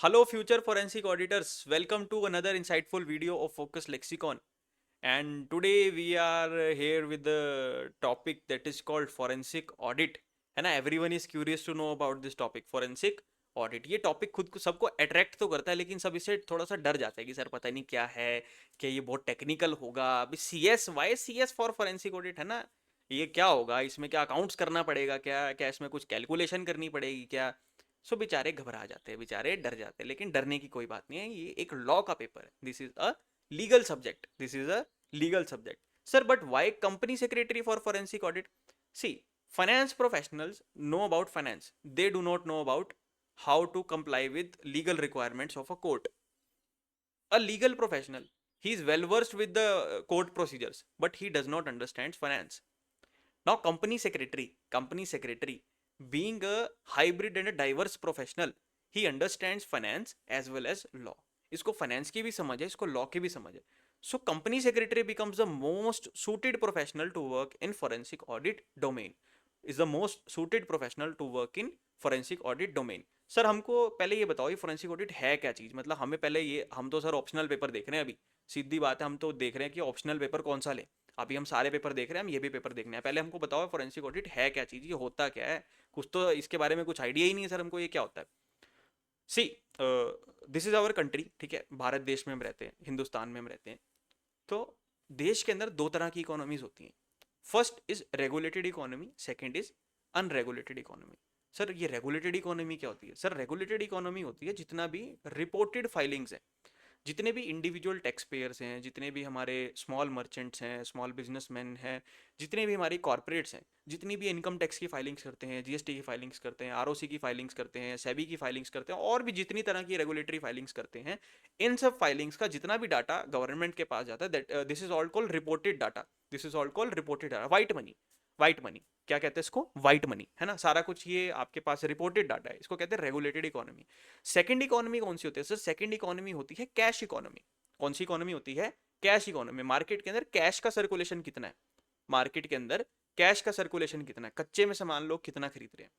Hello, future forensic auditors. Welcome to another insightful video of Focus Lexicon. And today we are here with the topic that is called forensic audit. है ना, everyone is curious to know about this topic, forensic audit. ये topic खुद को सबको attract तो करता है, लेकिन सब इससे थोड़ा सा डर जाता है कि सर पता नहीं क्या है, कि ये बहुत टेक्निकल होगा। अभी C S why C S for forensic audit, है ना, ये क्या होगा, इसमें क्या अकाउंट्स करना पड़ेगा, क्या क्या इसमें कुछ कैलकुलेशन करनी पड़ेगी क्या। सो बेचारे घबरा जाते हैं, बेचारे डर जाते हैं, लेकिन डरने की कोई बात नहीं है। ये एक लॉ का पेपर है, this is a legal subject, this is a legal subject. Sir, but why company secretary for forensic audit? See, finance professionals know about finance. They do not know about how to comply with legal requirements of a court. A legal professional, he is well versed with the court procedures, but he does not understand finance. Now, company secretary, being a hybrid and a diverse professional, he understands finance as well as law. इसको finance की भी समझ है, इसको law की भी समझ है. So company secretary becomes the most suited professional to work in forensic audit domain. Is the most suited professional to work in forensic audit domain. Sir हमको पहले ये बताओ, ये फोरेंसिक ऑडिट है क्या चीज़, मतलब हमें पहले ये, हम तो सर ऑप्शनल पेपर देख रहे हैं अभी, सीधी बात है, हम तो देख रहे हैं कि ऑप्शनल पेपर कौन सा लें. अभी हम सारे पेपर देख रहे हैं, हम ये भी पेपर देखने हैं. पहले हमको बताओ फोरेंसिक ऑडिट है क्या चीज़, ये होता क्या है. कुछ तो इसके बारे में कुछ आइडिया ही नहीं है सर हमको, ये क्या होता है. सी, दिस इज आवर कंट्री, ठीक है, भारत देश में हम रहते हैं, हिंदुस्तान में हम रहते हैं. तो देश के अंदर दो तरह की इकोनॉमीज होती हैं. First is regulated economy, second is unregulated economy. Sir ये रेगुलेटेड इकोनॉमी क्या होती है. सर रेगुलेटेड इकोनॉमी होती है जितना भी रिपोर्टेड फाइलिंग्स है, जितने भी इंडिविजुअल टैक्स पेयर्स हैं, जितने भी हमारे स्मॉल मर्चेंट्स हैं, स्मॉल बिजनेसमैन हैं, जितने भी हमारी कॉर्पोरेट्स हैं, जितनी भी इनकम टैक्स की फाइलिंग्स करते हैं, जीएसटी की फाइलिंग्स करते हैं, आरओसी की फाइलिंग्स करते हैं, सेबी की फाइलिंग्स करते हैं, और भी जितनी तरह की रेगुलेटरी फाइलिंग्स करते हैं, इन सब फाइलिंग्स का जितना भी डाटा गवर्नमेंट के पास जाता है, that this is all called reported data. This is all called reported data. White money, white money क्या कहते हैं इसको, वाइट मनी, है ना, सारा कुछ ये आपके पास रिपोर्टेड डाटा है, इसको कहते हैं रेगुलेटेड इकोनॉमी. सेकंड इकोनॉमी कौन सी होती है सर. सेकंड इकोनॉमी होती है कैश इकोनॉमी. कौन सी इकोनॉमी होती है, कैश इकोनॉमी. मार्केट के अंदर कैश का सर्कुलेशन कितना है, मार्केट के अंदर कैश का सर्कुलेशन कितना है, कच्चे में सामान लोग कितना खरीद रहे हैं.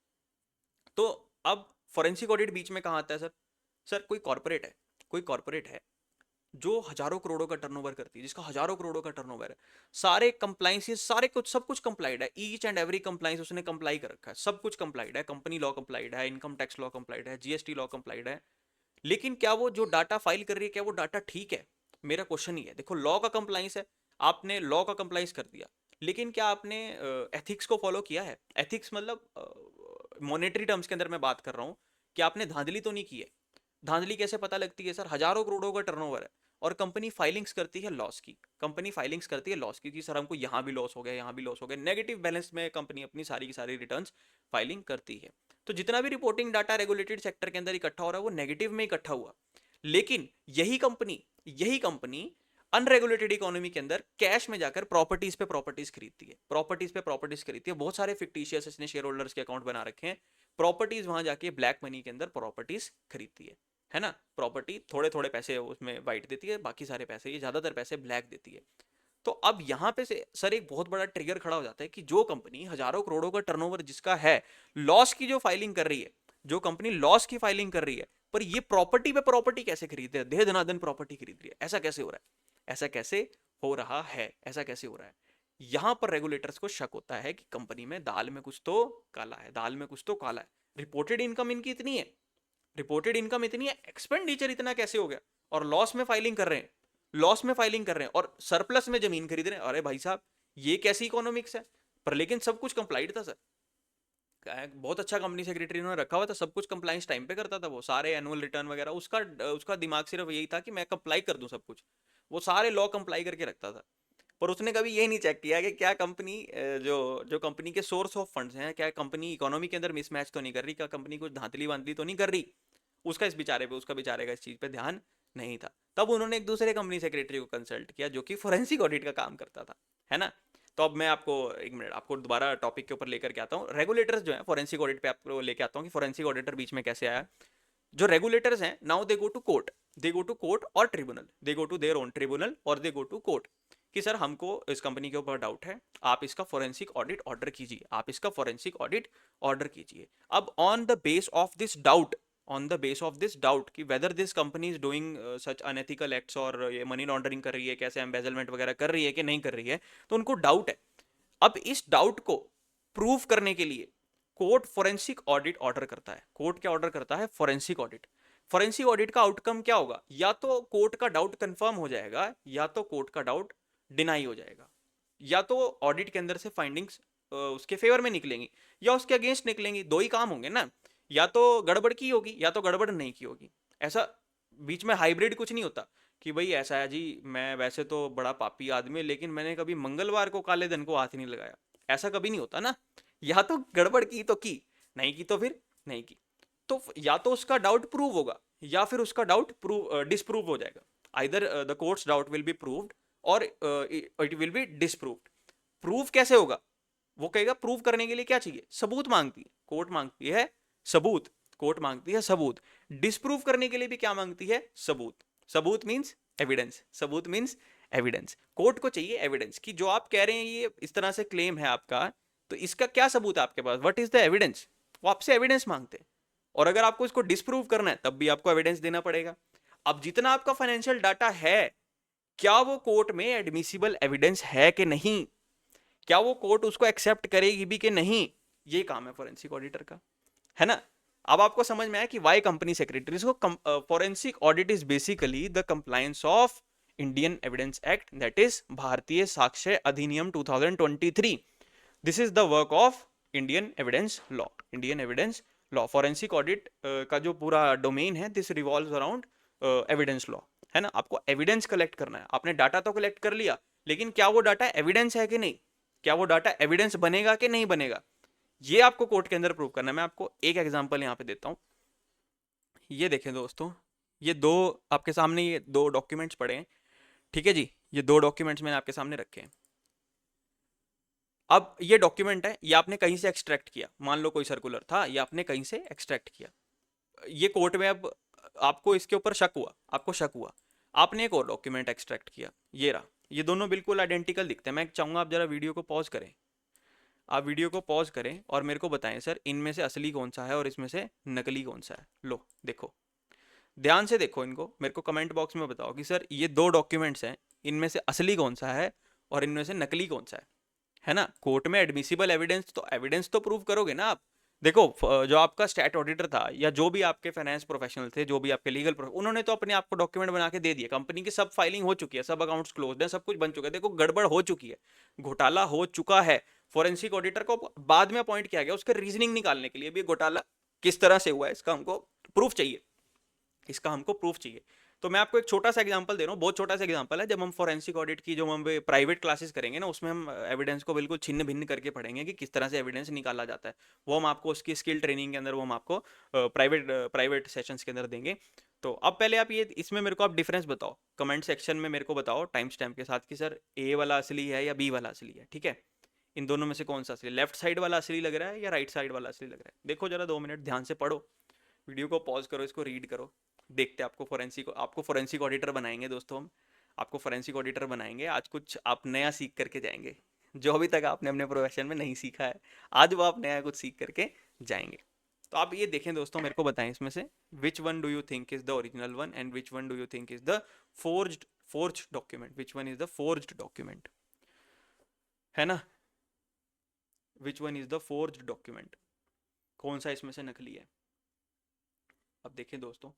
तो अब फोरेंसिक ऑडिट बीच में कहाँ आता है सर. सर कोई कॉर्पोरेट है, कोई कॉर्पोरेट है जो हजारों करोड़ों का टर्नओवर करती है, जिसका हजारों करोड़ों का टर्नओवर है, सारे कंप्लाइंसेस, सारे कुछ सब कुछ कंप्लाइड है, ईच एंड एवरी कंप्लाइंस उसने कंप्लाई कर रखा है, सब कुछ कंप्लाइड है, कंपनी लॉ कंप्लाइड है, इनकम टैक्स लॉ कंप्लाइड है, जीएसटी लॉ कंप्लाइड है. लेकिन क्या वो जो डाटा फाइल कर रही है, क्या वो डाटा ठीक है. मेरा क्वेश्चन ही है. देखो लॉ का कंप्लाइंस है, आपने लॉ का कंप्लाइंस कर दिया, लेकिन क्या आपने एथिक्स को फॉलो किया है. एथिक्स मतलब मॉनेटरी टर्म्स के अंदर मैं बात कर रहा हूँ, कि आपने धांधली तो नहीं की है. धांधली कैसे पता लगती है सर, हजारों करोड़ों का टर्नओवर है और कंपनी फाइलिंग्स करती है लॉस की, कंपनी फाइलिंग्स करती है लॉस की, कि सर हमको यहाँ भी लॉस हो गया, यहाँ भी लॉस हो गया, नेगेटिव बैलेंस में कंपनी अपनी सारी की सारी रिटर्न्स फाइलिंग करती है. तो जितना भी रिपोर्टिंग डाटा रेगुलेटेड सेक्टर के अंदर इकट्ठा हो रहा है वो नेगेटिव में इकट्ठा हुआ. लेकिन यही कंपनी अनरेगुलेटेड इकोनॉमी के अंदर कैश में जाकर प्रॉपर्टीज पे प्रॉपर्टीज खरीदती है, प्रॉपर्टीज पे प्रॉपर्टीज खरीदती है. बहुत सारे फिक्टिशियस इसने शेयर होल्डर्स के अकाउंट बना रखे हैं, प्रॉपर्टीज वहां जाके ब्लैक मनी के अंदर प्रॉपर्टीज खरीदती है ना. प्रॉपर्टी थोड़े थोड़े पैसे उसमें वाइट देती है, बाकी सारे पैसे, ये ज्यादातर पैसे ब्लैक देती है. तो अब यहाँ पे से सर एक बहुत बड़ा ट्रिगर खड़ा हो जाता है, कि जो कंपनी हजारों करोड़ों का टर्नओवर जिसका है, लॉस की जो फाइलिंग कर रही है, जो कंपनी लॉस की फाइलिंग कर रही है, पर ये प्रॉपर्टी पे प्रॉपर्टी कैसे खरीद रही है, दे दनादन प्रॉपर्टी खरीद रही है, ऐसा कैसे हो रहा है, ऐसा कैसे हो रहा है, ऐसा कैसे हो रहा है. यहां पर रेगुलेटर्स को शक होता है कि कंपनी में दाल में कुछ तो काला है, दाल में कुछ तो काला है. रिपोर्टेड इनकम इनकी इतनी है, रिपोर्टेड इनकम इतनी है, एक्सपेंडिचर इतना कैसे हो गया, और लॉस में फाइलिंग कर रहे हैं, लॉस में फाइलिंग कर रहे हैं, और सरप्लस में जमीन खरीद रहे हैं. अरे भाई साहब ये कैसी इकोनॉमिक्स है. पर लेकिन सब कुछ कंप्लाइड था सर, बहुत अच्छा कंपनी सेक्रेटरी उन्होंने रखा हुआ था, सब कुछ कंप्लाइंस टाइम पे करता था, वो सारे एनुअल रिटर्न वगैरह, उसका उसका दिमाग सिर्फ यही था कि मैं कंप्लाई कर दूं सब कुछ, वो सारे लॉ कंप्लाई करके रखता था. पर उसने कभी ये नहीं चेक किया कि क्या कंपनी जो जो कंपनी के सोर्स ऑफ फंड्स हैं, क्या कंपनी इकोनॉमी के अंदर मिसमैच तो नहीं कर रही, क्या कंपनी कुछ धांधली वांधली तो नहीं कर रही. उसका इस बेचारे पे, उसका बेचारे का इस चीज़ पे ध्यान नहीं था. तब उन्होंने एक दूसरे कंपनी सेक्रेटरी को कंसल्ट किया जो कि फोरेंसिक ऑडिट का काम करता था, है ना. तो अब मैं आपको एक मिनट आपको दोबारा टॉपिक के ऊपर लेकर के आता हूँ. रेगुलेटर्स जो है फोरेंसिक ऑडिट पे आपको लेके आता हूँ कि फोरेंसिक ऑडिटर बीच में कैसे आया. जो रेगुलेटर्स हैं, now they go to court, they go to court और tribunal, they go to their own tribunal और दे गो टू कोर्ट, कि सर हमको इस कंपनी के ऊपर डाउट है, आप इसका फोरेंसिक ऑडिट ऑर्डर कीजिए, आप इसका फोरेंसिक ऑडिट ऑर्डर कीजिए. अब on the base of this doubt, on the base of this doubt कि whether this company is doing such unethical acts और ये मनी लॉन्ड्रिंग कर रही है, कैसे एम्बेजलमेंट वगैरह कर रही है कि नहीं कर रही है, तो उनको डाउट है। अब इस डाउट को प्रूव करने के लिए कोर्ट फोरेंसिक ऑडिट ऑर्डर करता है। कोर्ट क्या ऑर्डर करता है? Forensic audit. फोरेंसिक ऑडिट का आउटकम क्या होगा? या तो कोर्ट का डाउट कंफर्म हो जाएगा, या तो कोर्ट का डाउट डिनाई हो जाएगा, या तो ऑडिट के अंदर से फाइंडिंग्स उसके फेवर में निकलेंगी या उसके अगेंस्ट निकलेंगी। दो ही काम होंगे ना, या तो गड़बड़ की होगी या तो गड़बड़ नहीं की होगी। ऐसा बीच में हाइब्रिड कुछ नहीं होता कि भाई ऐसा है जी, मैं वैसे तो बड़ा पापी आदमी है लेकिन मैंने कभी मंगलवार को काले धन को हाथ ही नहीं लगाया। ऐसा कभी नहीं होता ना। या तो गड़बड़ की, नहीं की तो फिर नहीं की। तो या तो उसका डाउट प्रूव होगा या फिर उसका डाउट प्रूव डिसप्रूव हो जाएगा। Either the courts doubt will be proved or it will be disproved. Prove कैसे होगा? वो कहेगा प्रूव करने के लिए क्या चाहिए? सबूत मांगती है कोर्ट, मांगती है सबूत। कोर्ट मांगती है सबूत। डिसप्रूव करने के लिए भी क्या मांगती है? सबूत। सबूत मींस एविडेंस। सबूत मींस एविडेंस। कोर्ट को चाहिए एविडेंस कि जो आप कह रहे हैं ये इस तरह से क्लेम है आपका, तो इसका क्या सबूत है आपके पास? What is the evidence? वो आपसे एविडेंस मांगते हैं। और अगर आपको इसको डिसप्रूव करना है तब भी आपको एविडेंस देना पड़ेगा। अब जितना आपका फाइनेंशियल डाटा है, क्या वो कोर्ट में एडमिसिबल एविडेंस है कि नहीं, क्या वो कोर्ट उसको एक्सेप्ट करेगी भी कि नहीं, ये काम है फोरेंसिक ऑडिटर का, है ना। अब आपको समझ में आया कि वाई कंपनी सेक्रेटरीज को forensic audit is basically the compliance of Indian evidence act, that is Bharatiya Sakshya Adhiniyam 2023। This is the work of Indian evidence law. Indian evidence law, forensic audit का जो पूरा डोमेन है, this revolves around evidence law, है ना। आपको evidence collect करना है। आपने डाटा तो कलेक्ट कर लिया, लेकिन क्या वो डाटा एविडेंस है कि नहीं, क्या वो डाटा एविडेंस बनेगा कि नहीं बनेगा, ये आपको कोर्ट के अंदर प्रूव करना है। मैं आपको एक एग्जांपल यहाँ पे देता हूँ। ये देखें दोस्तों, ये दो आपके सामने ये दो डॉक्यूमेंट्स पड़े हैं, ठीक है जी। ये दो डॉक्यूमेंट्स मैंने आपके सामने रखे हैं। अब ये डॉक्यूमेंट है, ये आपने कहीं से एक्सट्रैक्ट किया, मान लो कोई सर्कुलर था, ये आपने कहीं से एक्सट्रैक्ट किया। ये कोर्ट में अब आपको इसके ऊपर शक हुआ, आपको शक हुआ, आपने एक और डॉक्यूमेंट एक्सट्रैक्ट किया, ये रहा। ये दोनों बिल्कुल आइडेंटिकल दिखते हैं। मैं चाहूंगा आप जरा वीडियो को पॉज करें, आप वीडियो को पॉज करें और मेरे को बताएं सर इनमें से असली कौन सा है और इसमें से नकली कौन सा है। लो देखो, ध्यान से देखो इनको, मेरे को कमेंट बॉक्स में बताओ कि सर ये दो डॉक्यूमेंट्स हैं, इनमें से असली कौन सा है और इनमें से नकली कौन सा है ना। कोर्ट में एडमिसिबल एविडेंस तो प्रूव करोगे ना आप। देखो जो आपका स्टैट ऑडिटर था या जो भी आपके फाइनेंस प्रोफेशनल थे, जो भी आपके लीगल उन्होंने तो अपने आप को डॉक्यूमेंट बना के दे दिया। कंपनी की सब फाइलिंग हो चुकी है, सब अकाउंट्स क्लोज है, सब कुछ बन चुका है। देखो गड़बड़ हो चुकी है, घोटाला हो चुका है। फोरेंसिक ऑडिटर को बाद में अपॉइंट किया गया उसका रीजनिंग निकालने के लिए भी, घोटाला किस तरह से हुआ है इसका हमको प्रूफ चाहिए, इसका हमको प्रूफ चाहिए। तो मैं आपको एक छोटा सा एग्जांपल दे रहा हूँ, बहुत छोटा सा एग्जांपल है। जब हम फोरेंसिक ऑडिट की जो हम प्राइवेट क्लासेस करेंगे ना, उसमें हम एविडेंस को बिल्कुल छिन्न भिन्न करके पढ़ेंगे कि किस तरह से एविडेंस निकाला जाता है। वो हम आपको उसकी स्किल ट्रेनिंग के अंदर, वो हम आपको प्राइवेट सेशंस के अंदर देंगे। तो अब पहले आप ये इसमें मेरे को आप डिफरेंस बताओ, कमेंट सेक्शन में मेरे को बताओ टाइम स्टैम्प के साथ कि सर ए वाला असली है या बी वाला असली है, ठीक है। इन दोनों में से कौन सा असली, लेफ्ट साइड वाला असली लग रहा है या राइट साइड वाला असली लग रहा है? देखो जरा 2 मिनट ध्यान से पढ़ो, वीडियो को पॉज करो, इसको रीड करो। देखते आपको फोरेंसिक ऑडिटर बनाएंगे दोस्तों हम। आपको फोरेंसिक ऑडिटर बनाएंगे, आज कुछ आप नया सीख करके जाएंगे, जो अभी तक आपने अपने प्रोफेशन में नहीं सीखा है, आज वो आप नया कुछ सीख करके जाएंगे। तो आप ये देखें दोस्तों, मेरे को बताएं इसमें से which one do you think is the original one and which one do you think is the forged document. Which one is the forged document, है ना। Which one is the forged document, कौन सा इसमें से नकली है। अब देखें दोस्तों,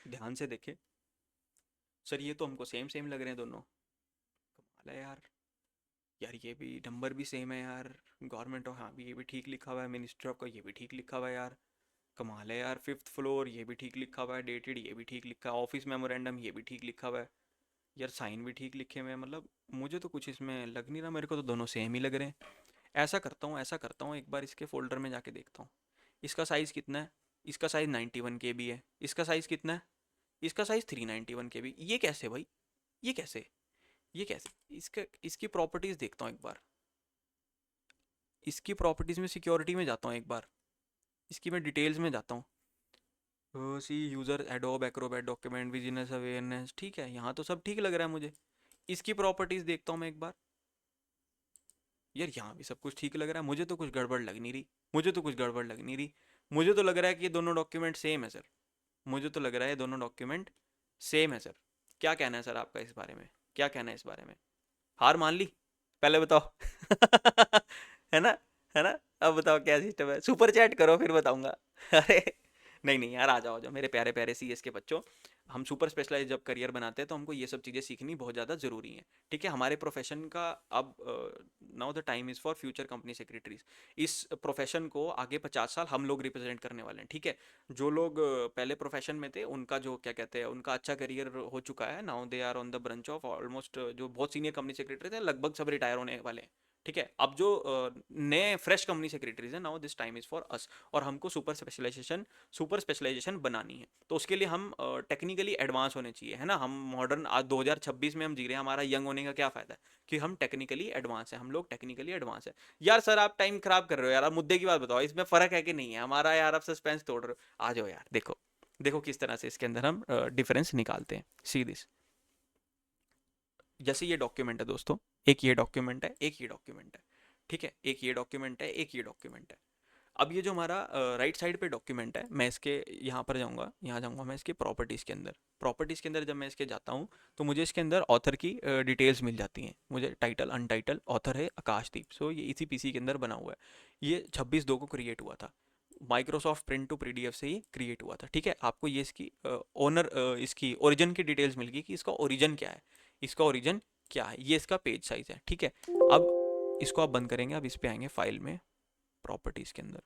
ध्यान से देखें। सर ये तो हमको सेम सेम लग रहे हैं दोनों, कमाल है यार। यार ये भी नंबर भी सेम है यार, गवर्नमेंट ऑफ, हाँ ये भी ठीक लिखा हुआ है, मिनिस्टर ऑफ का ये भी ठीक लिखा हुआ है यार, कमाल है यार। 5th फ्लोर ये भी ठीक लिखा हुआ है, डेटेड ये भी ठीक लिखा है, ऑफिस मेमोरेंडम ये भी ठीक लिखा हुआ है यार, साइन भी ठीक लिखे हुए हैं। मतलब मुझे तो कुछ इसमें लग नहीं रहा, मेरे को तो दोनों सेम ही लग रहे हैं। ऐसा करता हूँ एक बार इसके फोल्डर में जाके देखता हूँ। इसका साइज़ कितना है? इसका साइज़ 91 KB है। इसका साइज़ कितना है? इसका साइज़ 391 KB। ये कैसे भाई, ये कैसे, ये कैसे? इसका इसकी प्रॉपर्टीज़ देखता हूँ एक बार, इसकी प्रॉपर्टीज़ में सिक्योरिटी में जाता हूँ एक बार, इसकी मैं डिटेल्स में जाता हूँ। See user Adobe Acrobat document business awareness, ठीक है, यहाँ तो सब ठीक लग रहा है मुझे। इसकी प्रॉपर्टीज़ देखता हूँ मैं एक बार, यार यहाँ भी सब कुछ ठीक लग रहा है, मुझे तो कुछ गड़बड़ लग नहीं रही, मुझे तो कुछ गड़बड़ लग नहीं रही। मुझे तो लग रहा है कि ये दोनों डॉक्यूमेंट सेम है सर। मुझे तो लग रहा है दोनों डॉक्यूमेंट सेम है सर। क्या कहना है सर आपका इस बारे में? क्या कहना है इस बारे में? हार मान ली? पहले बताओ। है ना? है ना? अब बताओ क्या सिस्टम है, सुपर चैट करो फिर बताऊंगा। अरे नहीं नहीं यार, आ जाओ आ जाओ मेरे प्यारे प्यारे सीएस के बच्चों। हम सुपर स्पेशलाइज जब करियर बनाते हैं तो हमको ये सब चीज़ें सीखनी बहुत ज़्यादा ज़रूरी है। ठीक है, हमारे प्रोफेशन का अब now the time is for future company secretaries. इस प्रोफेशन को आगे 50 साल हम लोग रिप्रेजेंट करने वाले हैं। ठीक है, जो लोग पहले प्रोफेशन में थे उनका जो क्या कहते हैं, उनका अच्छा करियर हो चुका है, now they are on the brunch of almost, जो बहुत सीनियर कंपनी सेक्रेटरी थे लगभग सब रिटायर होने वाले हैं। ठीक है, अब जो नए फ्रेश कंपनी सेक्रेटरीज हैं, now this time is for us. और हमको सुपर स्पेशलाइजेशन बनानी है, तो उसके लिए हम टेक्निकली एडवांस होने चाहिए, है ना। हम मॉडर्न आज 2026 में हम जी रहे हैं, हमारा यंग होने का क्या फ़ायदा है कि हम टेक्निकली एडवांस है, हम लोग टेक्निकली एडवांस है। यार सर आप टाइम खराब कर रहे हो यार, आप मुद्दे की बात बताओ, इसमें फ़र्क है कि नहीं है हमारा यार, आप सस्पेंस तोड़ रहे हो। आ जाओ यार, देखो देखो किस तरह से इसके अंदर हम डिफरेंस निकालते हैं। सी दिस, जैसे ये डॉक्यूमेंट है दोस्तों, एक ये डॉक्यूमेंट है, एक ये डॉक्यूमेंट है। ठीक है, एक ये डॉक्यूमेंट है, एक ये डॉक्यूमेंट है। अब ये जो हमारा राइट साइड पे डॉक्यूमेंट है, मैं इसके यहाँ पर जाऊँगा, यहाँ जाऊँगा मैं इसके प्रॉपर्टीज़ के अंदर। प्रॉपर्टीज़ के अंदर जब मैं इसके जाता हूँ तो मुझे इसके अंदर ऑथर की डिटेल्स मिल जाती हैं। मुझे टाइटल, अनटाइटल, ऑथर है आकाशदीप, सो ये इसी पीसी के अंदर बना हुआ है। ये 26/2 को क्रिएट हुआ था, माइक्रोसॉफ्ट प्रिंट टू पीडीएफ से ये क्रिएट हुआ था। ठीक है, आपको ये इसकी ओनर, इसकी ओरिजिन की डिटेल्स मिल गई कि इसका ओरिजिन क्या है, इसका ओरिजिन क्या है, ये इसका पेज साइज है। ठीक है, अब इसको आप बंद करेंगे, अब इस पे आएंगे फाइल में, प्रॉपर्टीज़ के अंदर।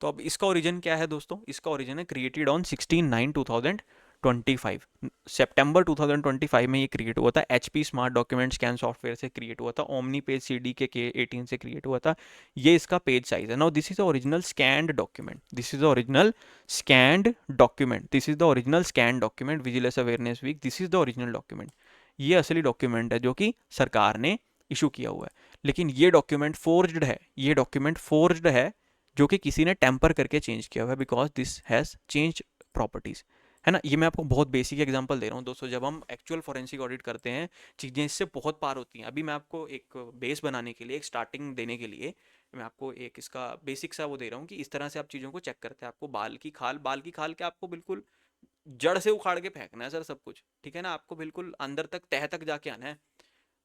तो अब इसका ओरिजिन क्या है दोस्तों? इसका ओरिजिन है क्रिएटेड ऑन 16/9/2025, सितंबर 2025 में ये क्रिएट हुआ था। HP smart document scan software से क्रिएट हुआ था, ओमनी पेज सीडी के K18 से क्रिएट हुआ था। ये इसका पेज साइज है। Now this is the original scanned document, this is the original scanned document, this is the original scanned document, vigilance awareness week, this is the original document. ये असली document है जो कि सरकार ने इशू किया हुआ है। लेकिन ये डॉक्यूमेंट फोर्ज्ड है, ये डॉक्यूमेंट फोर्ज्ड है जो कि किसी ने टेम्पर करके चेंज किया हुआ है, because this has change properties, है ना। ये मैं आपको बहुत बेसिक एग्जांपल दे रहा हूँ दोस्तों। जब हम एक्चुअल फॉरेंसिक ऑडिट करते हैं, चीज़ें इससे बहुत पार होती हैं। अभी मैं आपको एक बेस बनाने के लिए, एक स्टार्टिंग देने के लिए मैं आपको एक इसका बेसिक सा वो दे रहा हूँ कि इस तरह से आप चीज़ों को चेक करते हैं। आपको बाल की खाल के आपको बिल्कुल जड़ से उखाड़ के फेंकना है सर सब कुछ। ठीक है ना, आपको बिल्कुल अंदर तक, तह तक जाके आना है।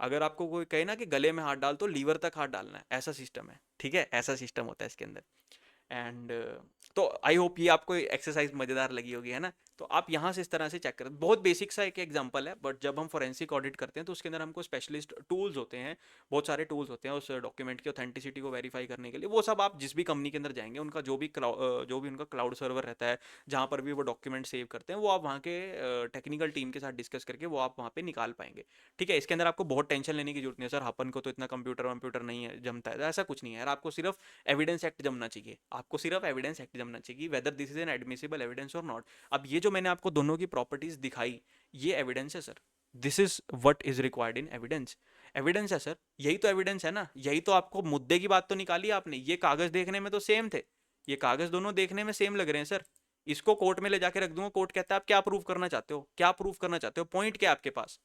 अगर आपको कोई कहे ना कि गले में हाथ डाल, तो लीवर तक हाथ डालना है, ऐसा सिस्टम है। ठीक है, ऐसा सिस्टम होता है इसके अंदर। एंड तो आई होप ये आपको एक्सरसाइज मज़ेदार लगी होगी, है ना। तो आप यहाँ से इस तरह से चेक करें, बहुत बेसिक सा एक एग्जांपल है, बट जब हम फोरेंसिक ऑडिट करते हैं तो उसके अंदर हमको स्पेशलिस्ट टूल्स होते हैं, बहुत सारे टूल्स होते हैं उस डॉक्यूमेंट की ऑथेंटिसिटी को वेरीफाई करने के लिए। वो सब आप जिस भी कंपनी के अंदर जाएंगे, उनका जो भी उनका क्लाउड सर्वर रहता है, जहाँ पर भी वो डॉक्यूमेंट सेव करते हैं, वो आप वहाँ के टेक्निकल टीम के साथ डिस्कस करके वो आप वहाँ पे निकाल पाएंगे। ठीक है, इसके अंदर आपको बहुत टेंशन लेने की जरूरत नहीं है सर, अपन को तो इतना कंप्यूटर वम्प्यूटर नहीं है जमता है, ऐसा कुछ नहीं है यार। आपको सिर्फ एविडेंस एक्ट जमना चाहिए, आपको सिर्फ एविडेंस एक्ट जमना चाहिए, whether this is an admissible evidence और नॉट। अब ये जो मैंने आपको दोनों की प्रॉपर्टीज दिखाई, ये एविडेंस है sir. This is what is required in evidence. Evidence है सर, यही तो एविडेंस है ना। यही तो आपको मुद्दे की बात तो निकाली आपने, ये कागज देखने में तो सेम थे, ये कागज दोनों देखने में सेम लग रहे हैं सर। इसको कोर्ट में ले जाके रख दूंगा, कोर्ट कहता है आप क्या प्रूव करना चाहते हो, क्या प्रूव करना चाहते हो, पॉइंट क्या आपके पास।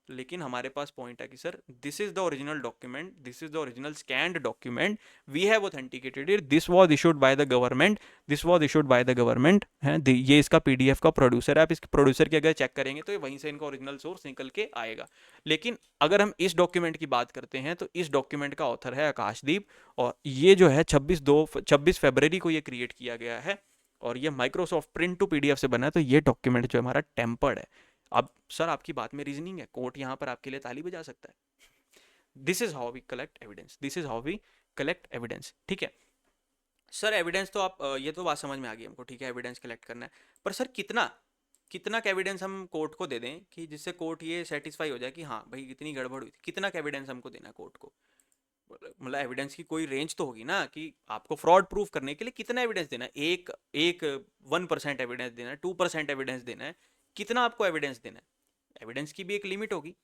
लेकिन हमारे पास पॉइंट है कि sir this is the original document, this is the original scanned document, we have authenticated it, this was issued by the government, this was issued by the government है। ये इसका पीडीएफ का प्रोड्यूसर है, आप इसके producer की अगर check करेंगे तो ये वहीं से इनका ओरिजिनल सोर्स निकल के आएगा। लेकिन अगर हम इस डॉक्यूमेंट की बात करते हैं तो इस डॉक्यूमेंट का ऑथर है आकाशदीप, और ये जो है 26 फरवरी को ये क्रिएट किया गया है, और ये माइक्रोसॉफ्ट प्रिंट टू पीडीएफ से बना है। तो ये डॉक्यूमेंट जो हमारा टेम्पर्ड है। अब सर आपकी बात में रीजनिंग है, कोर्ट यहाँ पर आपके लिए ताली बजा सकता है। This is how we collect evidence, this is how we collect evidence. ठीक है सर, एविडेंस तो आप ये तो बात समझ में आ गई हमको, ठीक है, एविडेंस कलेक्ट करना है, पर सर कितना कितना का एविडेंस हम कोर्ट को दे दें कि जिससे कोर्ट ये सेटिस्फाई हो जाए कि हाँ भाई इतनी गड़बड़ हुई थी। कितना का एविडेंस हमको देना है कोर्ट को? मतलब एविडेंस की कोई रेंज तो होगी ना, कि आपको फ्रॉड प्रूफ करने के लिए कितना एविडेंस देना है। एक एक 1% एविडेंस देना है, 2% एविडेंस देना है, कितना आपको एविडेंस देना है? एविडेंस की भी एक लिमिट होगी।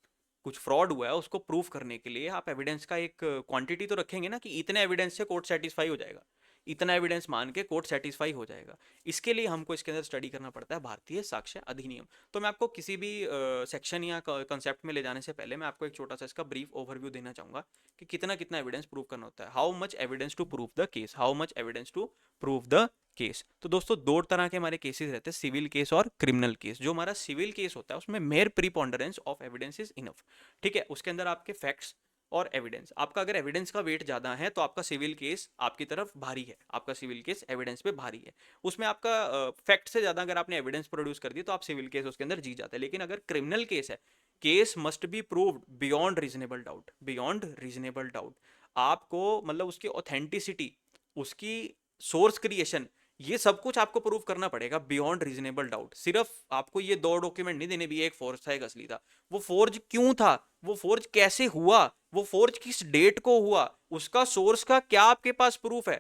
कुछ फ्रॉड हुआ है उसको प्रूफ करने के लिए आप एविडेंस का एक क्वांटिटी तो रखेंगे ना, कि इतने एविडेंस से कोर्ट सेटिस्फाई हो जाएगा। इतना एविडेंस मान के कोर्ट सेटिस्फाई हो जाएगा। इसके लिए हमको इसके अंदर स्टडी करना पड़ता है भारतीय साक्ष्य अधिनियम। तो मैं आपको किसी भी सेक्शन या कंसेप्ट में ले जाने से पहले मैं आपको एक छोटा सा इसका ब्रीफ ओवरव्यू देना चाहूंगा कि कितना कितना एविडेंस प्रूव करना होता है, how much evidence to prove the case, how much evidence to prove the case. तो दोस्तों दो तरह के हमारे केसेस रहते हैं, सिविल केस और क्रिमिनल केस। जो हमारा सिविल केस होता है उसमें mere preponderance of evidence is enough, ठीक है। उसके अंदर आपके फैक्ट्स और एविडेंस, आपका अगर एविडेंस का वेट ज्यादा है तो आपका सिविल केस आपकी तरफ भारी है, आपका सिविल केस एविडेंस पे भारी है। उसमें आपका फैक्ट से ज्यादा अगर आपने एविडेंस प्रोड्यूस कर दिया तो आप सिविल केस उसके अंदर जीत जाते हैं। लेकिन अगर क्रिमिनल केस है, case must be proved beyond reasonable doubt, beyond reasonable doubt. आपको मतलब उसकी ऑथेंटिसिटी, उसकी सोर्स क्रिएशन, ये सब कुछ आपको प्रूव करना पड़ेगा बियॉन्ड रीजनेबल डाउट। सिर्फ आपको ये दो डॉक्यूमेंट नहीं देने भी, एक फोर्ज था एक असली था, वो फोर्ज क्यों था, वो फोर्ज कैसे हुआ, वो फोर्ज किस डेट को हुआ, उसका सोर्स का क्या आपके पास प्रूफ है।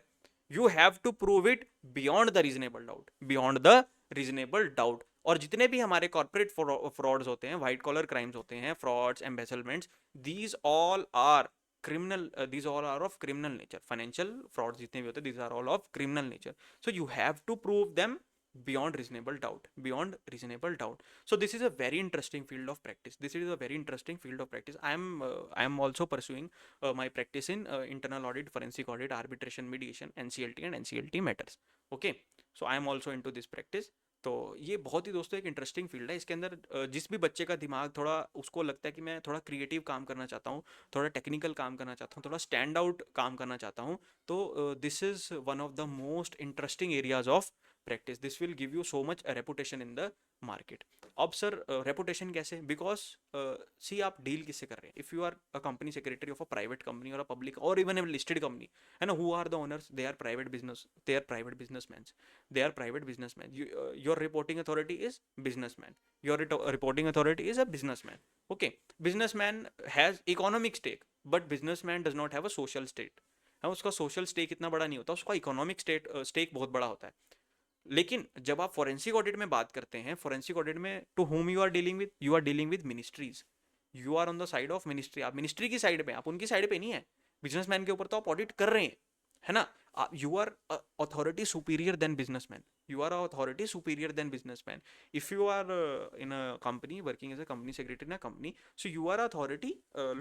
You have to prove it beyond the reasonable doubt, beyond the reasonable doubt. और जितने भी हमारे कॉर्पोरेट फ्रॉड्स होते हैं, व्हाइट कॉलर क्राइम्स होते हैं, frauds, embezzlements, these all are criminal, these all are of criminal nature. Financial frauds जितने भी होते हैं, these are all of criminal nature. So you have to prove them beyond reasonable doubt, beyond reasonable doubt. So this is a very interesting field of practice, this is a very interesting field of practice. I am also pursuing my practice in internal audit, forensic audit, arbitration, mediation, NCLT and NCLT matters. Okay, so I am also into this practice. तो ये बहुत ही दोस्तों एक interesting field है। इसके अंदर जिस भी बच्चे का दिमाग थोड़ा, उसको लगता है कि मैं थोड़ा क्रिएटिव काम करना चाहता हूँ, थोड़ा टेक्निकल काम करना चाहता हूँ, थोड़ा स्टैंड आउट काम करना चाहता हूँ, तो this is one of the most interesting areas of practice. This will give you so much reputation in the market. अब सर रेपुटेशन कैसे, बिकॉज सी आप डील किससे कर रहे हैं। If you are a company secretary of a private company और a public और even a listed company, है ना, who are the owners, they are private business, they are private businessman, they are private businessmen. Your reporting authority is businessman, your reporting authority is a businessman. Okay, businessman has economic stake but businessman does not have a social state. हाँ, उसका social stake इतना बड़ा नहीं होता, उसका economic stake बहुत बड़ा होता है। लेकिन जब आप फोरेंसिक ऑडिट में बात करते हैं, फोरेंसिक ऑडिट में to whom you are dealing with, you are dealing with ministries, you are on the side of ministry. आप मिनिस्ट्री की साइड पे, आप उनकी साइड पे नहीं है। बिजनेसमैन के ऊपर तो आप ऑडिट कर रहे हैं, है ना। You are authority superior than businessman, you are authority superior than businessman. If you are in a company working as a company secretary in a company, so you are authority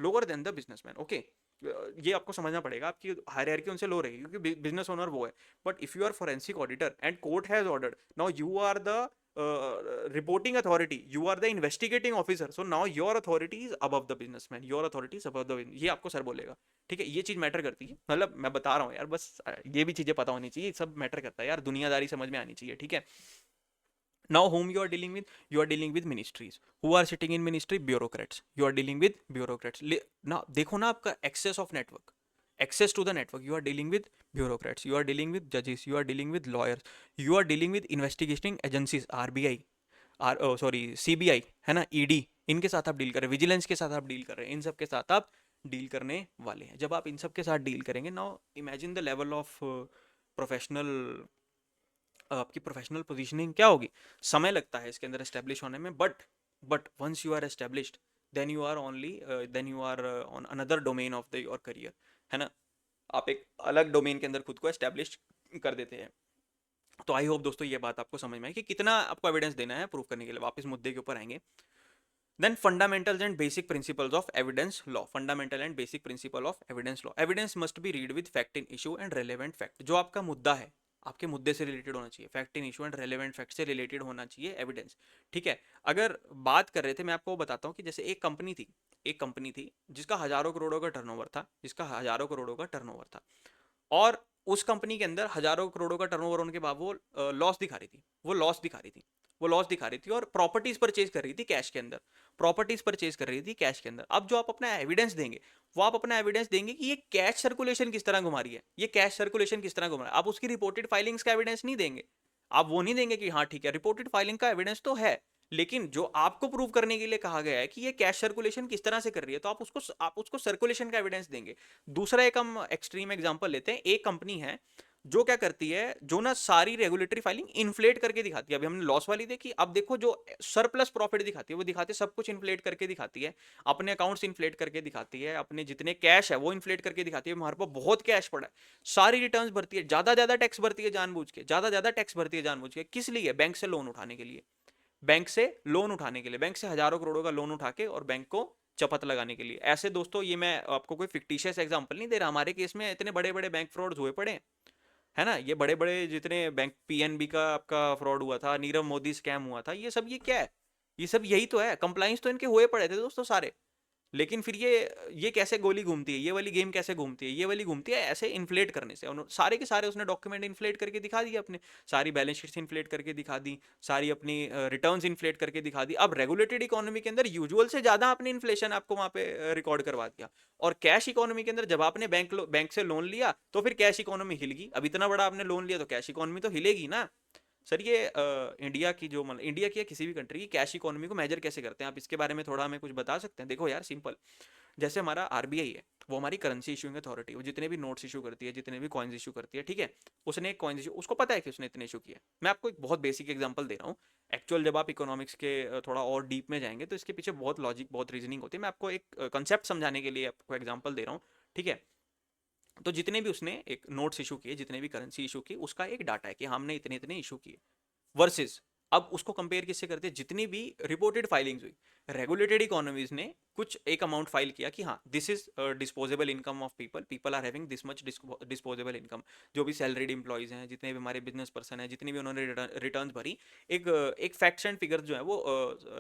lower than the businessman. Okay, ये आपको समझना पड़ेगा, आपकी hierarchy उनसे लो रहेगी क्योंकि business owner वो है। But if you are forensic auditor and court has ordered, now you are the reporting authority, you are the investigating officer, so now your authority is above the businessman, your authority is above the business. ये आपको sir बोलेगा, ठीक है। ये चीज matter करती है, मतलब मैं बता रहा हूँ यार, बस ये भी चीजें पता होनी चाहिए, सब मैटर करता है यार, दुनियादारी समझ में आनी चाहिए, ठीक है। Now whom you are dealing with, you are dealing with ministries. Who are sitting in ministry? Bureaucrats. You are dealing with bureaucrats. Now देखो ना, आपका access of network, access to the network, you are dealing with bureaucrats, you are dealing with judges, you are dealing with lawyers, you are dealing with investigating agencies, RBI, sorry CBI, है ना, ED, इनके साथ आप deal कर रहे हैं, vigilance के साथ आप डील कर रहे हैं, इन सब के साथ आप डील करने वाले हैं। जब आप इन सब के साथ डील करेंगे, now imagine the level of professional, आपकी प्रोफेशनल पोजीशनिंग क्या होगी। समय लगता है इसके अंदर एस्टेब्लिश होने में, but once you are established, then you are only, then you are on another domain of the your career, है ना। आप एक अलग डोमेन के अंदर खुद को एस्टेब्लिश कर देते हैं। तो आई होप दोस्तों ये बात आपको समझ में आई कि कितना आपको एविडेंस देना है प्रूफ करने के लिए। वापस मुद्दे के ऊपर आएंगे। Then fundamentals and basic principles of evidence law. Fundamental and basic principle of evidence law. Evidence must be read with fact in issue and relevant fact. जो आपका मुद्दा है, आपके मुद्दे से रिलेटेड होना चाहिए, fact in issue and relevant fact से रिलेटेड होना चाहिए एविडेंस, ठीक है। अगर बात कर रहे थे, मैं आपको बताता हूँ कि जैसे एक कंपनी थी जिसका हजारों करोड़ों का टर्नओवर था, और उस कंपनी के अंदर हजारों करोड़ों का टर्नओवर होने के बाद वो लॉस दिखा रही थी, और प्रॉपर्टीज परचेज कर रही थी कैश के अंदर, अब जो आप अपना एविडेंस देंगे, वो आप अपना एविडेंस देंगे कि ये कैश सर्कुलेशन किस तरह घुमा रही है, आप उसकी रिपोर्टेड फाइलिंग्स का एविडेंस नहीं देंगे। आप वो नहीं देंगे कि हाँ ठीक है, रिपोर्टेड फाइलिंग का एविडेंस तो है, लेकिन जो आपको प्रूव करने के लिए कहा गया है कि ये कैश सर्कुलेशन किस तरह से कर रही है, तो आप उसको सर्कुलेशन का एविडेंस देंगे। दूसरा एक हम एक्सट्रीम एग्जांपल लेते हैं। एक कंपनी है जो क्या करती है, जो ना सारी रेगुलेटरी फाइलिंग इन्फ्लेट करके दिखाती है। अभी हमने लॉस वाली देखी, अब देखो जो सरप्लस प्रॉफिट दिखाती है वो दिखाती है सब कुछ इन्फ्लेट करके दिखाती है, अपने अकाउंट्स इन्फ्लेट करके दिखाती है, अपने जितने कैश है वो इन्फ्लेट करके दिखाती है, हमारे पास बहुत कैश पड़ा है, सारी रिटर्न्स भरती है, ज्यादा ज्यादा टैक्स भरती है जानबूझ के, ज्यादा ज्यादा टैक्स भरती है जानबूझ के, किस लिए? बैंक से लोन उठाने के लिए, बैंक से लोन उठाने के लिए, बैंक से हजारों करोड़ों का लोन उठा के और बैंक को चपत लगाने के लिए। ऐसे दोस्तों, ये मैं आपको कोई फिक्टिशियस एग्जांपल नहीं दे रहा, हमारे केस में इतने बड़े बड़े बैंक फ्रॉड हुए पड़े है ना। ये बड़े बड़े जितने बैंक, पीएनबी का आपका फ्रॉड हुआ था, नीरव मोदी स्कैम हुआ था, ये सब ये क्या है? ये सब यही तो है, कंप्लाइंस तो इनके हुए पड़े थे दोस्तों सारे। लेकिन फिर ये कैसे गोली घूमती है, ये वाली गेम कैसे घूमती है? ये वाली घूमती है ऐसे इन्फ्लेट करने से। सारे के सारे उसने डॉक्यूमेंट इन्फ्लेट करके दिखा दिए अपने, सारी बैलेंस शीट्स इन्फ्लेट करके दिखा दी, सारी अपनी रिटर्न्स इन्फ्लेट करके दिखा दी। अब रेगुलेटेड इकोनॉमी के अंदर यूजुअल से ज्यादा आपने इन्फ्लेशन आपको वहां पे रिकॉर्ड करवा दिया, और कैश इकोनॉमी के अंदर जब आपने बैंक से लोन लिया तो फिर कैश इकोनॉमी हिल गई। अब इतना बड़ा आपने लोन लिया तो कैश इकोनॉमी तो हिलेगी ना। सर ये इंडिया की जो, मतलब इंडिया की या किसी भी कंट्री की कैश इकोनॉमी को मेजर कैसे करते हैं, आप इसके बारे में थोड़ा हमें कुछ बता सकते हैं? देखो यार, सिंपल, जैसे हमारा आरबीआई है, वो हमारी करेंसी इशूइंग अथॉरिटी, वो जितने भी नोट्स इशू करती है, जितने भी कॉइन्स इशू करती है, ठीक है, उसने एक कॉइन्स इशू, उसको पता है कि उसने इतने इशू किए। मैं आपको एक बहुत बेसिक एग्जांपल दे रहा हूँ। एक्चुअल जब आप इकोनॉमिक्स के थोड़ा और डीप में जाएंगे तो इसके पीछे बहुत लॉजिक, बहुत रीजनिंग होती है। मैं आपको एक कंसेप्ट समझाने के लिए आपको एग्जाम्पल दे रहा हूँ, ठीक है। तो जितने भी उसने एक नोट्स इशू किए, जितने भी करेंसी इशू की, उसका एक डाटा है कि हमने इतने इतने इशू किए, वर्सेस अब उसको कंपेयर किससे करते हैं? जितनी भी रिपोर्टेड फाइलिंग्स हुई, रेगुलेटेड इकोनॉमीज ने कुछ एक अमाउंट फाइल किया कि हाँ this is disposable income of people, people are having this much disposable income. जो भी सैलरीड इंप्लॉइज हैं, जितने भी हमारे बिजनेस पर्सन हैं, जितनी भी उन्होंने रिटर्न भरी, एक फैक्ट्स एंड फिगर जो है वो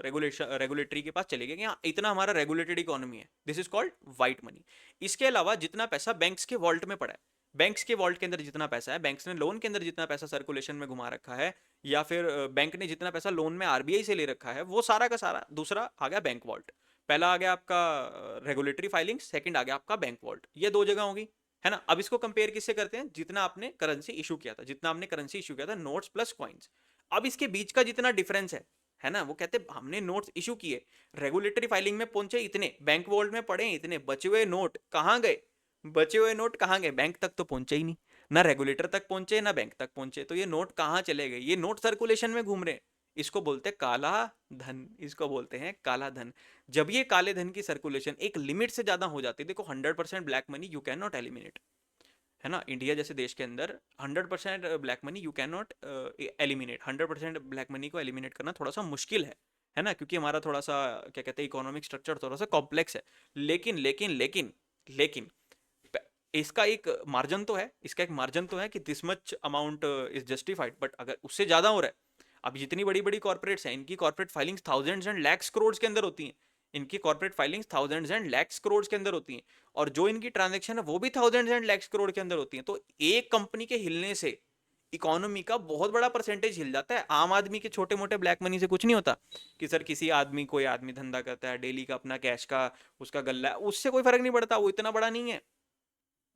रेगुलेटरी के पास चले गए कि हाँ इतना हमारा रेगुलेटेड इकोनॉमी है, this is called white money. इसके अलावा जितना पैसा बैंक्स के वॉल्ट में पड़ा है, बैंक्स के वॉल्ट के अंदर जितना पैसा है, बैंक्स ने लोन के अंदर जितना पैसा सर्कुलेशन में घुमा रखा है, या फिर बैंक ने जितना पैसा लोन में आरबीआई से ले रखा है, वो सारा का सारा दूसरा आ गया बैंक वॉल्ट। पहला आ गया आपका रेगुलेटरी फाइलिंग, सेकंड आ गया आपका बैंक वॉल्ट, ये दो जगह होगी, है ना। अब इसको कंपेयर किससे करते हैं? जितना आपने करेंसी इशू किया था, जितना आपने करेंसी इशू किया था, नोट्स प्लस कॉइन्स। अब इसके बीच का जितना डिफरेंस है ना, वो कहते हैं हमने नोट्स इशू किए, रेगुलेटरी फाइलिंग में पहुंचे इतने, बैंक वॉल्ट में पड़े इतने, बचे हुए नोट कहाँ गए? बचे हुए नोट कहाँ गए? बैंक तक तो पहुंचे ही नहीं, ना रेगुलेटर तक पहुंचे ना बैंक तक पहुंचे, तो ये नोट कहाँ चले गए? ये नोट सर्कुलेशन में घूम रहे हैं। इसको बोलते हैं काला धन, इसको बोलते हैं काला धन। जब ये काले धन की सर्कुलेशन एक लिमिट से ज्यादा हो जाती है, देखो 100% black money you can not eliminate, है ना। इंडिया जैसे देश के अंदर 100% black money you can not eliminate, 100% black money को एलिमिनेट करना थोड़ा सा मुश्किल है ना, क्योंकि हमारा थोड़ा सा क्या कहते हैं, इकोनॉमिक स्ट्रक्चर थोड़ा सा कॉम्प्लेक्स है। लेकिन लेकिन लेकिन लेकिन इसका एक मार्जिन तो है, इसका एक मार्जिन तो है कि this much amount is justified, but अगर उससे ज्यादा हो रहा है, अब जितनी बड़ी बड़ी कॉर्पोरेट्स हैं, इनकी corporate filings thousands and lakhs crore के अंदर होती हैं, इनकी corporate filings thousands and lakhs crore के अंदर होती हैं, और जो इनकी ट्रांजेक्शन है वो भी थाउजेंड्स एंड लैक्स करोड़ के अंदर होती हैं। तो एक कंपनी के हिलने से इकोनॉमी का बहुत बड़ा परसेंटेज हिल जाता है। आम आदमी के छोटे मोटे ब्लैक मनी से कुछ नहीं होता कि सर किसी आदमी, कोई आदमी धंधा करता है डेली का अपना कैश का उसका गल्ला है, उससे कोई फर्क नहीं पड़ता, वो इतना बड़ा नहीं है,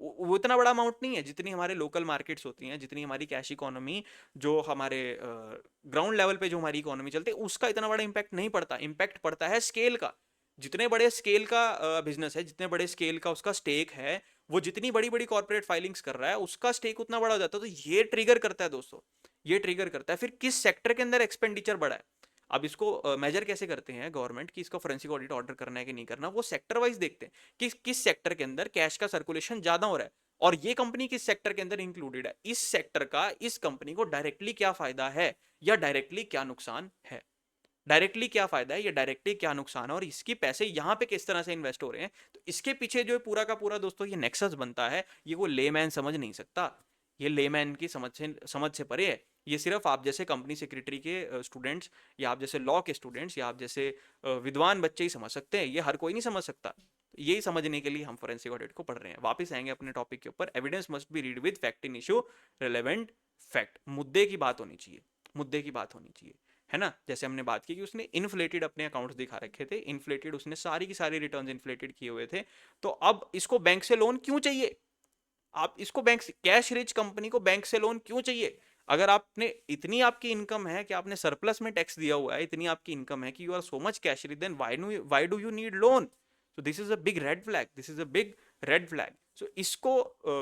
वो इतना बड़ा अमाउंट नहीं है। जितनी हमारे लोकल मार्केट्स होती हैं, जितनी हमारी कैश इकोनॉमी, जो हमारे ग्राउंड लेवल पे जो हमारी इकोनॉमी चलती है, उसका इतना बड़ा इंपैक्ट नहीं पड़ता। इंपैक्ट पड़ता है स्केल का। जितने बड़े स्केल का बिजनेस है, जितने बड़े स्केल का उसका स्टेक है, वो जितनी बड़ी बड़ी कॉर्पोरेट फाइलिंग्स कर रहा है, उसका स्टेक उतना बड़ा हो जाता है। तो ये ट्रिगर करता है दोस्तों, ये ट्रिगर करता है फिर किस सेक्टर के अंदर एक्सपेंडिचर बढ़ा है। अब इसको मेजर कैसे करते हैं गवर्नमेंट कि इसको फोरेंसिक ऑडिट ऑर्डर करना है कि नहीं करना, वो सेक्टर वाइज देखते हैं कि किस सेक्टर के अंदर कैश का सर्कुलेशन ज्यादा हो रहा है, और ये कंपनी किस सेक्टर के अंदर इंक्लूडेड है, इस सेक्टर का इस कंपनी को डायरेक्टली क्या फायदा है या डायरेक्टली क्या नुकसान है, डायरेक्टली क्या फायदा है या डायरेक्टली क्या नुकसान है, और इसकी पैसे यहाँ पे किस तरह से इन्वेस्ट हो रहे हैं। तो इसके पीछे जो पूरा का पूरा दोस्तों ये नेक्सस बनता है, ये वो लेमैन समझ नहीं सकता, ये लेमैन की समझ से परे है। ये सिर्फ आप जैसे कंपनी सेक्रेटरी के स्टूडेंट्स, या आप जैसे लॉ के स्टूडेंट्स, या आप जैसे विद्वान बच्चे ही समझ सकते हैं, ये हर कोई नहीं समझ सकता। यही समझने के लिए हम फोरेंसिक ऑडिट को पढ़ रहे हैं। वापस आएंगे अपने टॉपिक के ऊपर, evidence must B read with fact in issue, relevant fact, मुद्दे की बात होनी चाहिए, मुद्दे की बात होनी चाहिए, है ना। जैसे हमने बात की कि उसने इन्फ्लेटेड अपने अकाउंट्स दिखा रखे थे, इन्फ्लेटेड, उसने सारी की सारी रिटर्न्स इन्फ्लेटेड किए हुए थे। तो अब इसको बैंक से लोन क्यों चाहिए? आप इसको बैंक से, कैश रिच कंपनी को बैंक से लोन क्यों चाहिए? अगर आपने इतनी आपकी इनकम है कि आपने सरप्लस में टैक्स दिया हुआ है, इतनी आपकी इनकम है कि you are so much cash rich, then why do you need loan? So this is a big red flag. This is a big red flag. सो इसको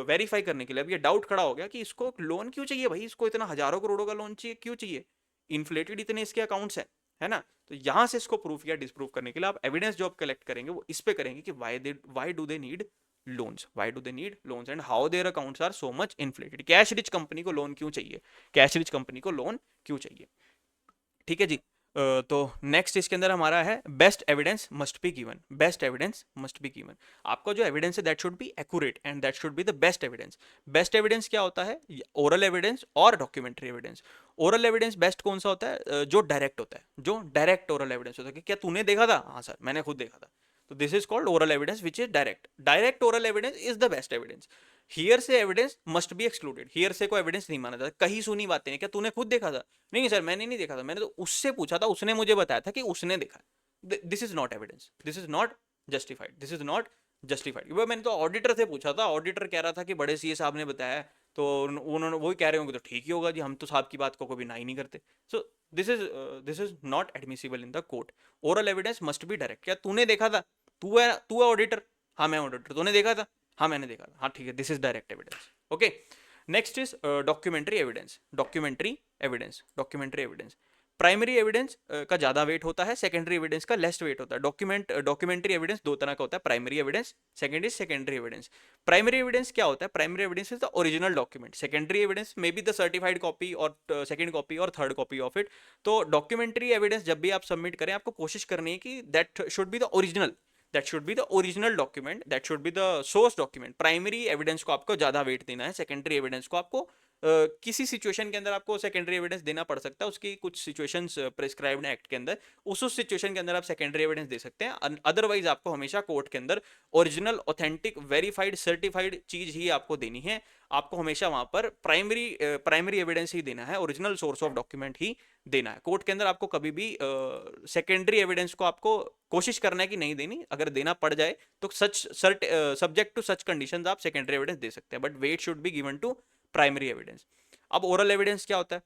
वेरीफाई करने के लिए अब ये डाउट खड़ा हो गया कि इसको लोन क्यों चाहिए भाई, इसको इतना हजारों करोड़ों का लोन चाहिए, क्यों चाहिए, इन्फ्लेटेड इतने इसके अकाउंट्स है ना। तो यहां से इसको प्रूफ या डिसप्रूव करने के लिए आप एविडेंस जो आप कलेक्ट करेंगे वो इस पे करेंगे कि why do they need loans, why do they need loans and how their accounts are so much inflated. Cash rich company को लोन क्यों चाहिए, कैश रिच कंपनी को लोन क्यों चाहिए। ठीक है जी। तो नेक्स्ट इसके अंदर हमारा है best evidence must be given, best evidence must be given. आपका जो एविडेंस है that should be accurate and that should be the best evidence. Best evidence क्या होता है, ओरल एविडेंस और documentary evidence. Oral evidence best कौन सा होता है, जो डायरेक्ट होता है, जो डायरेक्ट ओरल एविडेंस होता है कि क्या तूने देखा था, हाँ सर मैंने खुद देखा था, तो this is called oral evidence which is direct. Direct oral evidence is the best evidence. Hearsay evidence must be excluded, hearsay को एविडेंस नहीं माना जाता। कहीं सुनी बातें हैं, क्या तूने खुद देखा था, नहीं सर मैंने नहीं देखा था, मैंने तो उससे पूछा था, उसने मुझे बताया था कि उसने देखा। This is not evidence, this is not justified, this is not justified. मैंने तो ऑडिटर से पूछा था, ऑडिटर कह रहा था कि बड़े सीए साहब ने बताया, तो उन्होंने वही कह रहे होंगे तो ठीक ही होगा जी, हम तो साहब की बात को कभी ना ही नहीं करते। सो this is not admissible in the court. Oral evidence must be direct. क्या तूने देखा था, तू है ऑडिटर, हाँ मैं ऑडिटर, तूने देखा था, हाँ मैंने देखा था, हाँ ठीक है, this is direct evidence. Okay, next is documentary evidence. Documentary evidence, documentary evidence primary evidence का ज्यादा वेट होता है, सेकेंडरी एविडेंस का लेस वेट होता है। डॉक्यूमेंट्री एविडेंस दो तरह का होता है, primary evidence, second is secondary evidence. Primary evidence क्या होता है, primary evidence is the original document, secondary evidence may be the certified copy और सेकेंड कॉपी और थर्ड कॉपी ऑफ इट। तो डॉक्यूमेंट्री एविडेंस जब भी आप सबमिट करें, आपको कोशिश करनी है कि that should be the original, that should be the original document, that should be the source document. Primary evidence को आपको ज्यादा वेट देना है, सेकेंडरी एविडेंस को आपको किसी सिचुएशन के अंदर आपको सेकेंडरी एविडेंस देना पड़ सकता है, उसकी कुछ सिचुएशंस प्रिस्क्राइब्ड एक्ट के अंदर, उस सिचुएशन के अंदर आप सेकेंडरी एविडेंस दे सकते हैं। अदरवाइज आपको हमेशा कोर्ट के अंदर ओरिजिनल ऑथेंटिक वेरीफाइड सर्टिफाइड चीज ही आपको देनी है। आपको हमेशा वहां पर प्राइमरी एविडेंस ही देना है, ओरिजिनल सोर्स ऑफ डॉक्यूमेंट ही देना है। कोर्ट के अंदर आपको कभी भी सेकेंडरी एविडेंस को आपको कोशिश करना है कि नहीं देनी, अगर देना पड़ जाए तो सब्जेक्ट टू सच कंडीशंस आप सेकेंडरी एविडेंस दे सकते हैं, but weight should be given to primary evidence. अब ओरल एविडेंस क्या होता है,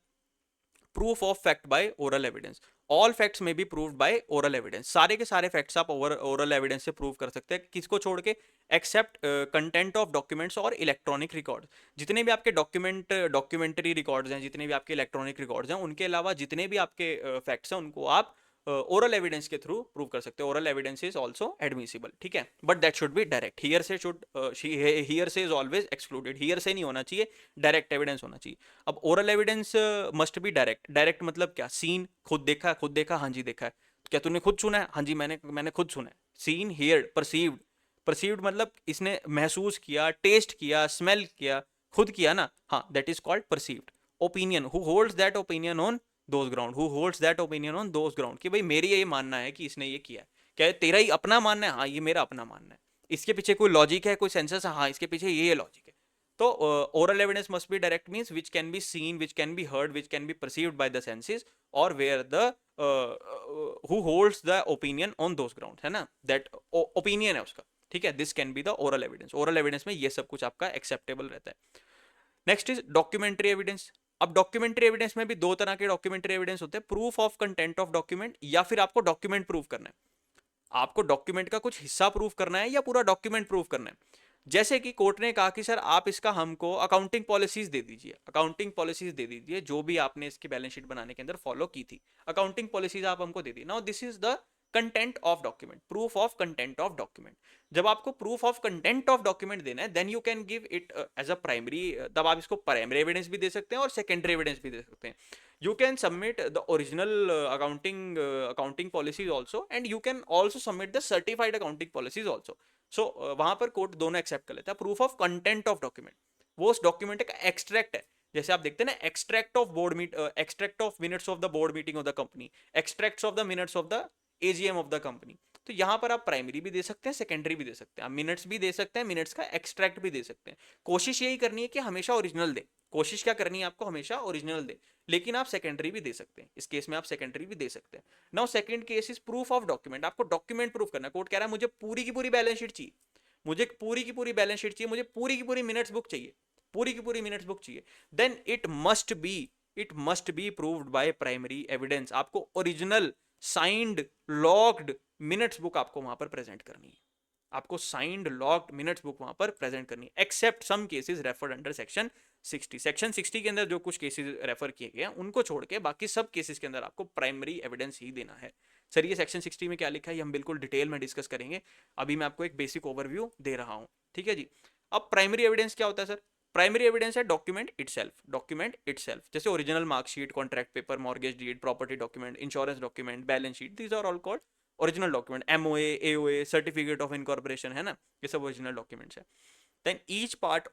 proof of fact by oral evidence. All facts may be proved by oral evidence, सारे के सारे फैक्ट्स आप ओरल एविडेंस से प्रूव कर सकते हैं, किसको छोड़ के, एक्सेप्ट कंटेंट ऑफ डॉक्यूमेंट्स और इलेक्ट्रॉनिक रिकॉर्ड। जितने भी आपके डॉक्यूमेंट्री रिकॉर्ड्स हैं, जितने भी आपके इलेक्ट्रॉनिक रिकॉर्ड्स हैं, उनके अलावा जितने भी आपके फैक्ट्स हैं उनको आप ओरल एविडेंस के थ्रू प्रूव कर सकते हो। Oral evidence is also admissible, ठीक है, but that should B direct. Here से इज ऑलवेज एक्सक्लूडेड, हियर से नहीं होना चाहिए, डायरेक्ट एविडेंस होना चाहिए। अब oral evidence must be direct. Direct मतलब क्या, सीन, खुद देखा, हाँ जी देखा है। क्या तूने खुद सुना है, हाँ जी मैंने खुद सुना है। Scene, heard, perceived. परसीव्ड मतलब इसने महसूस किया, टेस्ट किया, स्मेल किया, खुद किया ना, हाँ that is called perceived. Opinion, who holds that opinion on those ground, who holds that opinion on those ground, कि भाई मेरी ये मानना है कि इसने ये किया है। क्या तेरा ही अपना मानना है, हाँ ये मेरा अपना मानना है। इसके पीछे कोई लॉजिक है, कोई सेंसस है, हाँ इसके पीछे ये लॉजिक है। तो oral evidence must be direct means which can be seen, which can be heard, which can be perceived by the senses, और where the who holds the opinion on those ground, है ना, that opinion है उसका, ठीक है। This can be the oral evidence. Oral evidence में ये सब कुछ आपका एक्सेप्टेबल रहता है। Next is documentary evidence. अब डॉक्यूमेंट्री एविडेंस में भी दो तरह के डॉक्यूमेंट्री एविडेंस होते हैं, proof of content of document, या फिर आपको डॉक्यूमेंट प्रूफ करना है, आपको डॉक्यूमेंट का कुछ हिस्सा प्रूफ करना है या पूरा डॉक्यूमेंट प्रूफ करना है। जैसे कि कोर्ट ने कहा कि सर आप इसका हमको अकाउंटिंग पॉलिसीज दे दीजिए, अकाउंटिंग पॉलिसीज दे दीजिए जो भी आपने इसकी बैलेंस शीट बनाने के अंदर फॉलो की थी, अकाउंटिंग पॉलिसीज आप हमको दे दी। Now this is the content of document, proof of content of document. जब आपको proof of content of document देना है, then you can give it as a primary, तब आप इसको प्राइमरी एविडेंस भी दे सकते हैं और सेकेंडरी एविडेंस भी दे सकते हैं। You can submit the original accounting policies also, and you can also submit the certified accounting policies also. So वहां पर कोर्ट दोनों एक्सेप्ट कर लेता है। Proof of content of document, वो उस डॉक्यूमेंट का एक्सट्रैक्ट है। जैसे आप देखते हैं ना, extract of minutes of the board meeting of the company, extracts of the minutes of the AGM of the company. तो यहाँ पर आप प्राइमरी भी दे सकते हैं, सेकेंडरी भी दे सकते हैं, आप मिनट्स भी दे सकते हैं, मिनट्स का एक्सट्रैक्ट भी दे सकते हैं। कोशिश यही करनी है कि हमेशा ओरिजिनल दे, कोशिश क्या करनी है आपको, हमेशा ओरिजिनल दे, लेकिन आप सेकेंडरी भी दे सकते हैं। इस केस में आप सेकेंडरी भी दे सकते हैं। Now second case is proof of document. आपको डॉक्यूमेंट प्रूफ करना है। कोर्ट कह रहा है मुझे पूरी की पूरी बैलेंस शीट चाहिए, मुझे पूरी की पूरी बैलेंस शीट चाहिए, मुझे पूरी की पूरी मिनट्स बुक चाहिए, पूरी की पूरी मिनट्स बुक चाहिए। Then it must be proved by primary evidence. आपको original signed locked minutes book आपको वहां पर प्रेजेंट करनी है। आपको साइंड लॉक्ड मिनट्स बुक वहां पर प्रेजेंट करनी है, except some cases referred under section 60। Section 60 के अंदर जो कुछ केसेस रेफर किए गए हैं उनको छोड़ के बाकी सब केसेस के अंदर आपको प्राइमरी एविडेंस ही देना है। सर ये सेक्शन 60 में क्या लिखा है ये हम बिल्कुल डिटेल में डिस्कस करेंगे, अभी मैं आपको एक बेसिक ओवरव्यू दे रहा हूँ, ठीक है जी। अब प्राइमरी एविडेंस क्या होता है सर? प्राइमरी एविडेंस है डॉक्यूमेंट इटसेल्फ, डॉक्यूमेंट इटसेल्फ, जैसे original marksheet, contract paper, mortgage deed, property document, insurance document, balance sheet, these are all called original document. MOA, AOA, certificate of incorporation है ना, ये सब original documents है। Then each parts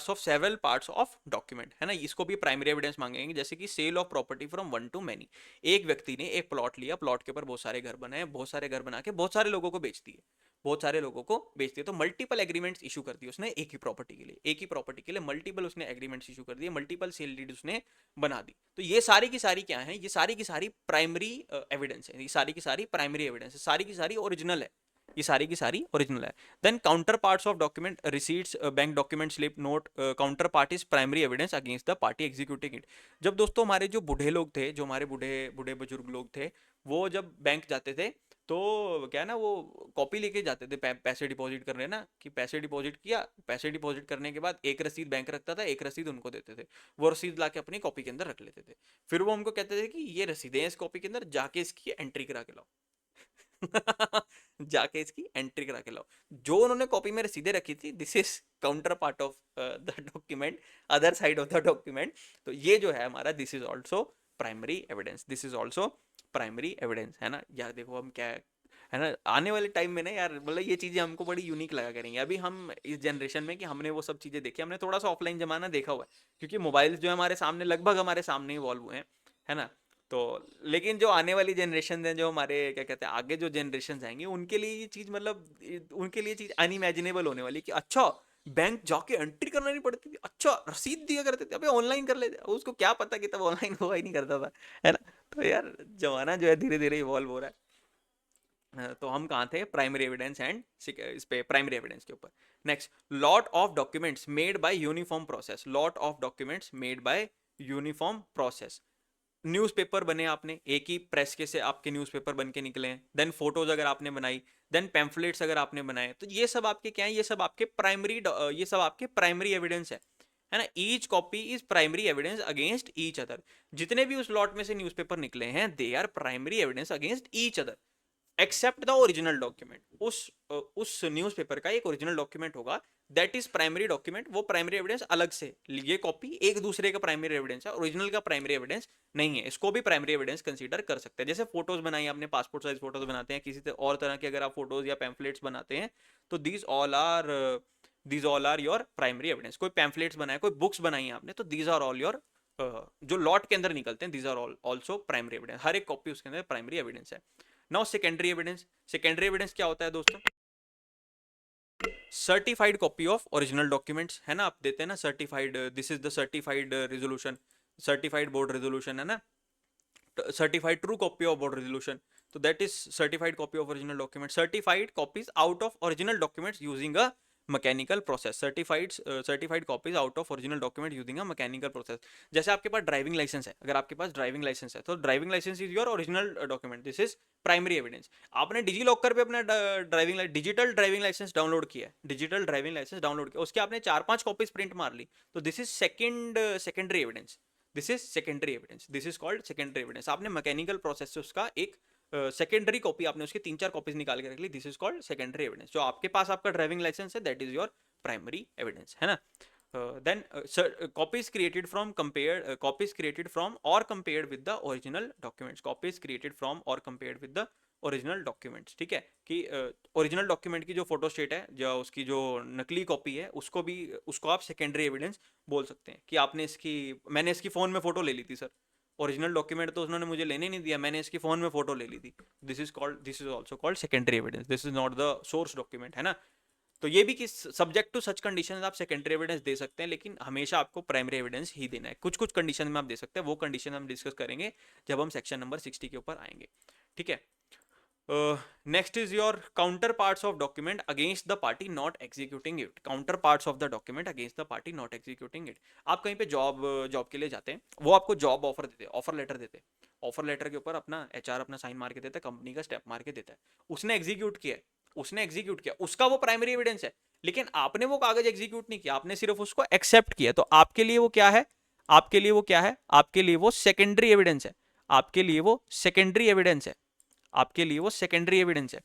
of several parts of document है ना, इसको भी primary evidence मांगेंगे। जैसे कि sale of property from one to many, एक व्यक्ति ने एक प्लॉट लिया, प्लॉट के ऊपर बहुत सारे घर बनाए, बहुत सारे घर बना के बहुत सारे लोगों को बेच दिए, बहुत सारे लोगों को बेच दिए, तो मल्टीपल एग्रीमेंट्स इशू कर दिए उसने एक ही प्रॉपर्टी के लिए, एक ही प्रॉपर्टी के लिए मल्टीपल उसने एग्रीमेंट्स इशू कर दिए, मल्टीपल सेल डीड उसने बना दी। तो ये सारी की सारी क्या है, ये सारी की सारी प्राइमरी एविडेंस है, ये सारी की सारी प्राइमरी एविडेंस है, सारी की सारी ओरिजिनल है, ये सारी की सारी ओरिजिनल है। Then counter parts of document, receipts, bank document, slip, note, counter part is primary evidence against the party executing it. जब दोस्तों हमारे जो बूढ़े लोग थे, जो हमारे बूढ़े बूढ़े बुजुर्ग लोग थे, वो जब बैंक जाते थे तो क्या है ना, वो कॉपी लेके जाते थे पैसे डिपॉजिट करने ना, कि पैसे डिपॉजिट किया, पैसे डिपॉजिट करने के बाद एक रसीद बैंक रखता था, एक रसीद उनको देते थे, वो रसीद ला के अपनी कॉपी के अंदर रख लेते थे, फिर वो हमको कहते थे कि ये रसीदें हैं इस कॉपी के अंदर, जाके इसकी एंट्री करा के लाओ। जाके इसकी एंट्री करा के लाओ। जो उन्होंने कॉपी में रसीदें रखी थी, this is counter part of the document, other side of the document. तो ये जो है हमारा, this is also primary evidence, this is also primary evidence है ना। यार देखो हम क्या है ना, आने वाले टाइम में ना यार, मतलब ये चीजें हमको बड़ी यूनिक लगा करेंगे। अभी हम इस जनरेशन में कि हमने वो सब चीजें देखी, हमने थोड़ा सा ऑफलाइन जमाना देखा हुआ है, क्योंकि मोबाइल जो है हमारे सामने, लगभग हमारे सामने इवॉल्व हुए हैं, है ना। तो लेकिन जो आने वाली जनरेशन है, जो हमारे क्या कहते हैं आगे जो जनरेशन आएंगे, उनके लिए ये चीज मतलब उनके लिए चीज अनइमेजिनेबल होने वाली, कि अच्छा बैंक जाके एंट्री करना नहीं पड़ती थी, अच्छा रसीद दिया करते थे, अबे ऑनलाइन कर लेते, उसको क्या पता कि तब ऑनलाइन हुआ ही नहीं करता था, है ना। तो यार जमाना जो है धीरे धीरे इवॉल्व हो रहा है। तो हम कहाँ थे, प्राइमरी एविडेंस एंड इस पे प्राइमरी एविडेंस के ऊपर। Next, lot of documents made by uniform process, lot of documents made by uniform process. Newspaper बने आपने, एक ही प्रेस के से आपके न्यूज़पेपर बन के निकले हैं, देन फोटोज अगर आपने बनाई, देन पैम्फलेट्स अगर आपने बनाए, तो ये सब आपके क्या है, ये सब आपके प्राइमरी, ये सब आपके प्राइमरी एविडेंस है ना। Each copy is primary evidence against each other, जितने भी उस लॉट में से न्यूज़पेपर निकले हैं, they are primary evidence against each other except the original document. उस न्यूज़पेपर का एक ओरिजिनल डॉक्यूमेंट होगा, दैट इज प्राइमरी डॉक्यूमेंट, वो प्राइमरी एविडेंस अलग से, ये कॉपी एक दूसरे का प्राइमरी एविडेंस है, ओरिजिनल का प्राइमरी एविडेंस नहीं है, इसको भी प्राइमरी एविडेंस कंसीडर कर सकते हैं। जैसे फोटोज बनाई आपने, पासपोर्ट साइज फोटोज बनाते हैं, किसी और तरह के अगर आप फोटोज या पैम्फलेट्स बनाते हैं, तो these all are your primary evidence. कोई पैम्फलेट्स बनाए, कोई बुक्स बनाई आपने, तो दीज आर ऑल योर, जो लॉट के अंदर निकलते हैं, these are all also primary evidence, हर एक कॉपी उसके अंदर प्राइमरी एविडेंस है। Now secondary evidence, secondary evidence क्या होता है दोस्तों, certified copy of original documents, है ना, आप देते हैं ना certified, this is the certified resolution, certified board resolution है ना, certified true copy of board resolution, तो that is certified copy of original document, certified copies out of original documents using a mechanical process, certified copies out of original document using a mechanical process. जैसे आपके पास driving licence है, अगर आपके पास driving licence है, तो driving licence is your original document, this is primary evidence. आपने DigiLocker पे अपना डिजिटल ड्राइविंग लाइसेंस डाउनलोड किया, डिजिटल ड्राइविंग लाइसेंस डाउनलोड किया, उसके आपने 4-5 कॉपीज प्रिंट मार ली, तो this is secondary evidence, this is secondary evidence, this is called secondary evidence. आपने मैकेनिकल प्रोसेस से उसका एक सेकेंडरी कॉपी, आपने उसकी 3-4 कॉपीज निकाल के रख ली, this is called secondary evidence. जो आपके पास आपका ड्राइविंग लाइसेंस है, that is your primary evidence, है ना। Then copies created from or compared with the original documents, copies created from or compared with the original documents, ठीक है, कि ओरिजिनल डॉक्यूमेंट की जो फोटो स्टेट है, जो उसकी जो नकली कॉपी है, उसको आप सेकेंडरी एविडेंस बोल सकते हैं, कि मैंने इसकी फ़ोन में फ़ोटो ले ली थी सर, ओरिजिनल डॉक्यूमेंट तो उन्होंने मुझे लेने नहीं दिया, मैंने इसकी फ़ोन में फ़ोटो ले ली थी, this is also called secondary evidence, this is not the source document, है ना। तो ये भी कि सब्जेक्ट टू सच कंडीशन आप सेकेंडरी एविडेंस दे सकते हैं, लेकिन हमेशा आपको प्राइमरी एविडेंस ही देना है। कुछ कुछ कंडीशन में आप दे सकते हैं, वो कंडीशन हम डिस्कस करेंगे जब हम सेक्शन नंबर 60 के ऊपर आएंगे, ठीक है। Next is your counter parts of document against the party not executing it, counter parts of the document against the party not executing it. आप कहीं पे जॉब के लिए जाते हैं, वो आपको जॉब ऑफर देते हैं, ऑफर लेटर देते हैं, ऑफर लेटर के ऊपर अपना एचआर अपना साइन मार के देता है, कंपनी का स्टेप मार के देता है, उसने एग्जीक्यूट किया, उसने एग्जीक्यूट किया, उसका वो प्राइमरी एविडेंस है। लेकिन आपने वो कागज एग्जीक्यूट नहीं किया, आपने सिर्फ उसको एक्सेप्ट किया, तो आपके लिए वो क्या है, आपके लिए वो क्या है, आपके लिए वो सेकेंडरी एविडेंस है, आपके लिए वो सेकेंडरी एविडेंस है, आपके लिए वो सेकेंडरी एविडेंस है।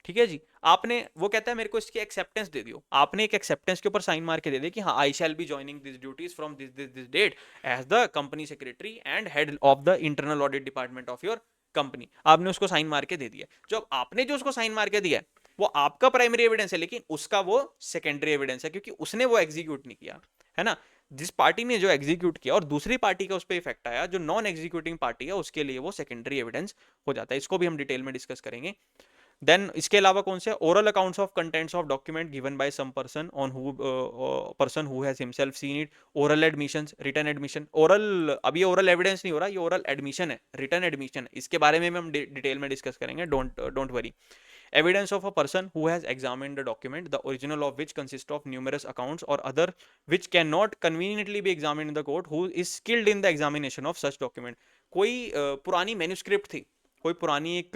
ठीक है जी। आपने, वो कहता है मेरे को इसकी एक्सेप्टेंस दे दियो, आपने एक एक्सेप्टेंस के ऊपर साइन मार के दे दिया कि हाँ I shall be joining this duties from this date as the company secretary and head of the internal audit department of your company. आपने उसको साइन मार के दे दिया। जब आपने जो उसको साइन मार के दिया वो आपका प्राइमरी एविडेंस है, लेकिन उसका वो सेकेंडरी एविडेंस है, क्योंकि उसने वो एग्जीक्यूट नहीं किया, है ना। जिस पार्टी ने जो एग्जीक्यूट किया और दूसरी पार्टी का उस पर इफेक्ट आया, जो नॉन एग्जीक्यूटिंग पार्टी है, उसके लिए वो सेकेंडरी एविडेंस हो जाता है। इसको भी हम डिटेल में डिस्कस करेंगे। देन इसके अलावा कौन से, oral accounts of contents of document given by some person on who person who has himself seen it, oral admissions, written admission. Oral, अब ये ओरल एविडेंस नहीं हो रहा, ये ओरल एडमिशन है, रिटन एडमिशन है, इसके बारे में हम डिटेल में डिस्कस करेंगे, don't worry. Evidence of a person who has examined the document, the original of which consists of numerous accounts or other which cannot conveniently be examined in the court, who is skilled in the examination of such document। कोई पुरानी manuscript थी, कोई पुरानी एक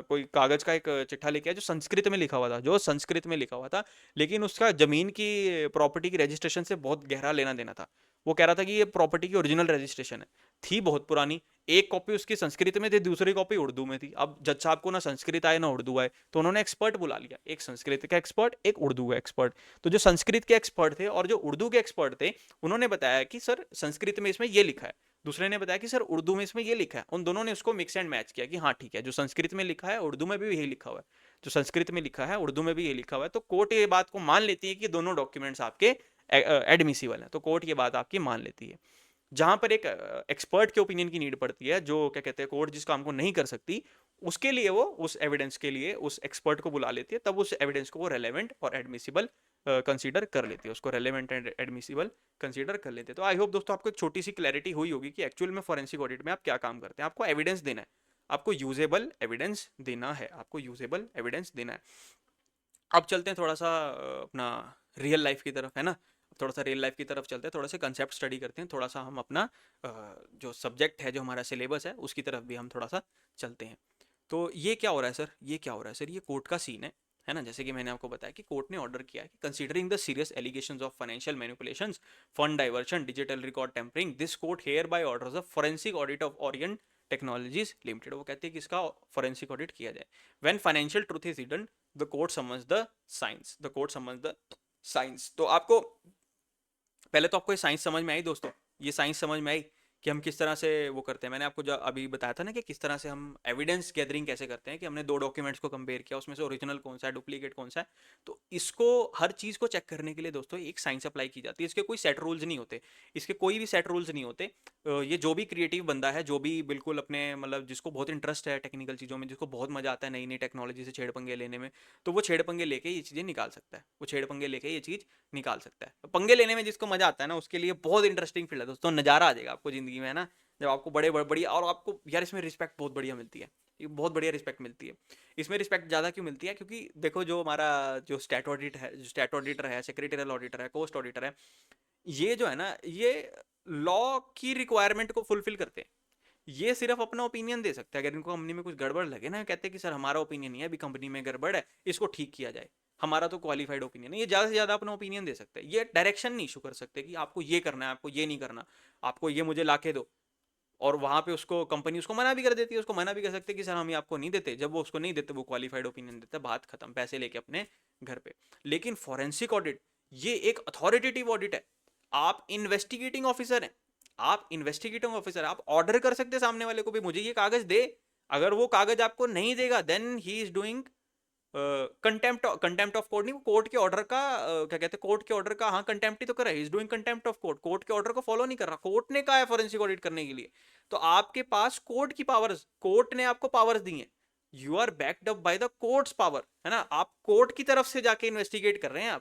कोई कागज का एक चिट्ठा लेके आया जो संस्कृत में लिखा हुआ था, जो संस्कृत में लिखा हुआ था, लेकिन उसका जमीन की प्रॉपर्टी की रजिस्ट्रेशन से बहुत गहरा लेना देना था। वो कह रहा था कि ये प्रॉपर्टी की ओरिजिनल रजिस्ट्रेशन है, थी बहुत पुरानी, एक कॉपी उसकी संस्कृत में थी, दूसरी कॉपी उर्दू में थी। अब जज साहब को ना संस्कृत आए ना उर्दू आए, तो उन्होंने एक्सपर्ट बुला लिया, एक संस्कृत का एक्सपर्ट, एक उर्दू का एक्सपर्ट। तो जो संस्कृत के एक्सपर्ट थे और जो उर्दू के एक्सपर्ट थे, उन्होंने बताया कि सर संस्कृत में इसमें ये लिखा है, दूसरे ने बताया कि सर उर्दू में इसमें ये लिखा है। उन दोनों ने उसको मिक्स एंड मैच किया कि हाँ ठीक है, जो संस्कृत में लिखा है उर्दू में भी यही लिखा हुआ है, जो संस्कृत में लिखा है उर्दू में भी ये लिखा हुआ है। तो कोर्ट ये बात को मान लेती है कि दोनों डॉक्यूमेंट्स आपके एडमिसिबल हैं, तो कोर्ट ये बात आपकी मान लेती है। जहां पर एक एक्सपर्ट के ओपिनियन की नीड पड़ती है, जो क्या कहते हैं कोर्ट जिस काम को नहीं कर सकती, उसके लिए वो उस एविडेंस के लिए उस एक्सपर्ट को बुला लेती है, तब उस एविडेंस को वो रेलेवेंट और एडमिसिबल कंसीडर कर लेती है, उसको रेलेवेंट एंड एडमिसिबल कंसीडर कर लेते हैं। तो आई होप दोस्तों आपको एक छोटी सी क्लैरिटी हुई होगी कि एक्चुअल में फॉरेंसिक ऑडिट में आप क्या काम करते हैं। आपको एविडेंस देना है, आपको यूजेबल एविडेंस देना है, आपको यूजेबल एविडेंस देना है। अब चलते हैं थोड़ा सा अपना रियल लाइफ की तरफ, है ना। थोड़ा सा रियल लाइफ की तरफ चलते हैं, थोड़ा सा कंसेप्ट स्टडी करते हैं, थोड़ा सा हम अपना जो सब्जेक्ट है, जो हमारा सिलेबस है, उसकी तरफ भी हम थोड़ा सा चलते हैं। तो ये क्या हो रहा है सर, ये क्या हो रहा है सर, ये कोर्ट का सीन है ना। जैसे कि मैंने आपको बताया कि कोर्ट ने ऑर्डर किया है कि considering the serious allegations of financial manipulations, fund diversion, digital record tampering, this court hereby orders the forensic audit of Orient Technologies Limited. वो कहते हैं कि इसका फोरेंसिक ऑडिट किया जाए। When financial truth is hidden the court summons the science, the court summons the science. तो आपको पहले तो आपको ये साइंस समझ में आई दोस्तों, ये साइंस समझ में आई कि हम किस तरह से वो करते हैं। मैंने आपको जो अभी बताया था ना कि किस तरह से हम एविडेंस गैदरिंग कैसे करते हैं, कि हमने दो डॉक्यूमेंट्स को कंपेयर किया, उसमें से ओरिजिनल कौन सा है, डुप्लीकेट कौन सा है। तो इसको, हर चीज़ को चेक करने के लिए दोस्तों एक साइंस अप्लाई की जाती है। इसके कोई सेट रूल्स नहीं होते, इसके कोई भी सेट रूल्स नहीं होते। ये जो भी क्रिएटिव बंदा है, जो भी बिल्कुल अपने मतलब जिसको बहुत इंटरेस्ट है टेक्निकल चीज़ों में, जिसको बहुत मजा आता है नई नई टेक्नोलॉजी से छेड़ पंगे लेने में, तो वो छेड़ पंगे लेके ये चीज़ें निकाल सकता है, वो छेड़ पंगे लेके ये चीज़ निकाल सकता है। पंगे लेने में जिसको मजा आता है ना, उसके लिए बहुत इंटरेस्टिंग फील्ड है दोस्तों, नज़ारा आ जाएगा आपको ज़िंदगी में, है ना। जब आपको बड़े बढ़िया, और आपको यार इसमें रिस्पेक्ट बहुत बढ़िया मिलती है, ये बहुत बढ़िया रिस्पेक्ट मिलती है। इसमें रिस्पेक्ट ज़्यादा क्यों मिलती है, क्योंकि देखो जो हमारा जो स्टैट ऑडिट है, जो स्टैट ऑडिटर है, सेक्रेटरियल ऑडिटर है, कोस्ट ऑडिटर है, ये जो है ना, ये लॉ की रिक्वायरमेंट को फुलफिल करते हैं। ये सिर्फ अपना ओपिनियन दे सकते हैं। अगर इनको कंपनी में कुछ गड़बड़ लगे ना, कहते हैं कि सर हमारा ओपिनियन नहीं है, अभी कंपनी में गड़बड़ है, इसको ठीक किया जाए, हमारा तो क्वालिफाइड ओपिनियन है। ये ज़्यादा से ज़्यादा अपना ओपिनियन दे सकते हैं, ये डायरेक्शन नहीं इशू कर सकते कि आपको ये करना है, आपको ये नहीं करना, आपको ये मुझे ला के दो। और वहाँ पे उसको कंपनी उसको मना भी कर देती है, उसको मना भी कर सकते हैं कि सर हम ये आपको नहीं देते। जब वो उसको नहीं देते, वो क्वालिफाइड ओपिनियन देता है, बात खत्म, पैसे लेके अपने घर पे। लेकिन फॉरेंसिक ऑडिट ये एक अथॉरिटेटिव ऑडिट है। आप इन्वेस्टिगेटिंग ऑफिसर हैं, आप इन्वेस्टिगेटिंग ऑफिसर, आप ऑर्डर कर सकते हैं सामने वाले को भी मुझे ये कागज दे। अगर वो कागज आपको नहीं देगा, then he is doing contempt of court. नहीं, कोर्ट के ऑर्डर का क्या कहते हैं, कोर्ट के ऑर्डर का, हाँ कंटेम्प्ट ही तो कर रहा है, is doing contempt of court. Court के ऑर्डर को फॉलो नहीं कर रहा, कोर्ट ने कहा है फॉरेंसिक ऑडिट करने के लिए, तो आपके पास कोर्ट की पावर्स, कोर्ट ने आपको पावर्स दी हैं, you are backed up by the court's power, है ना। आप कोर्ट की तरफ से जाके इन्वेस्टिगेट कर रहे हैं,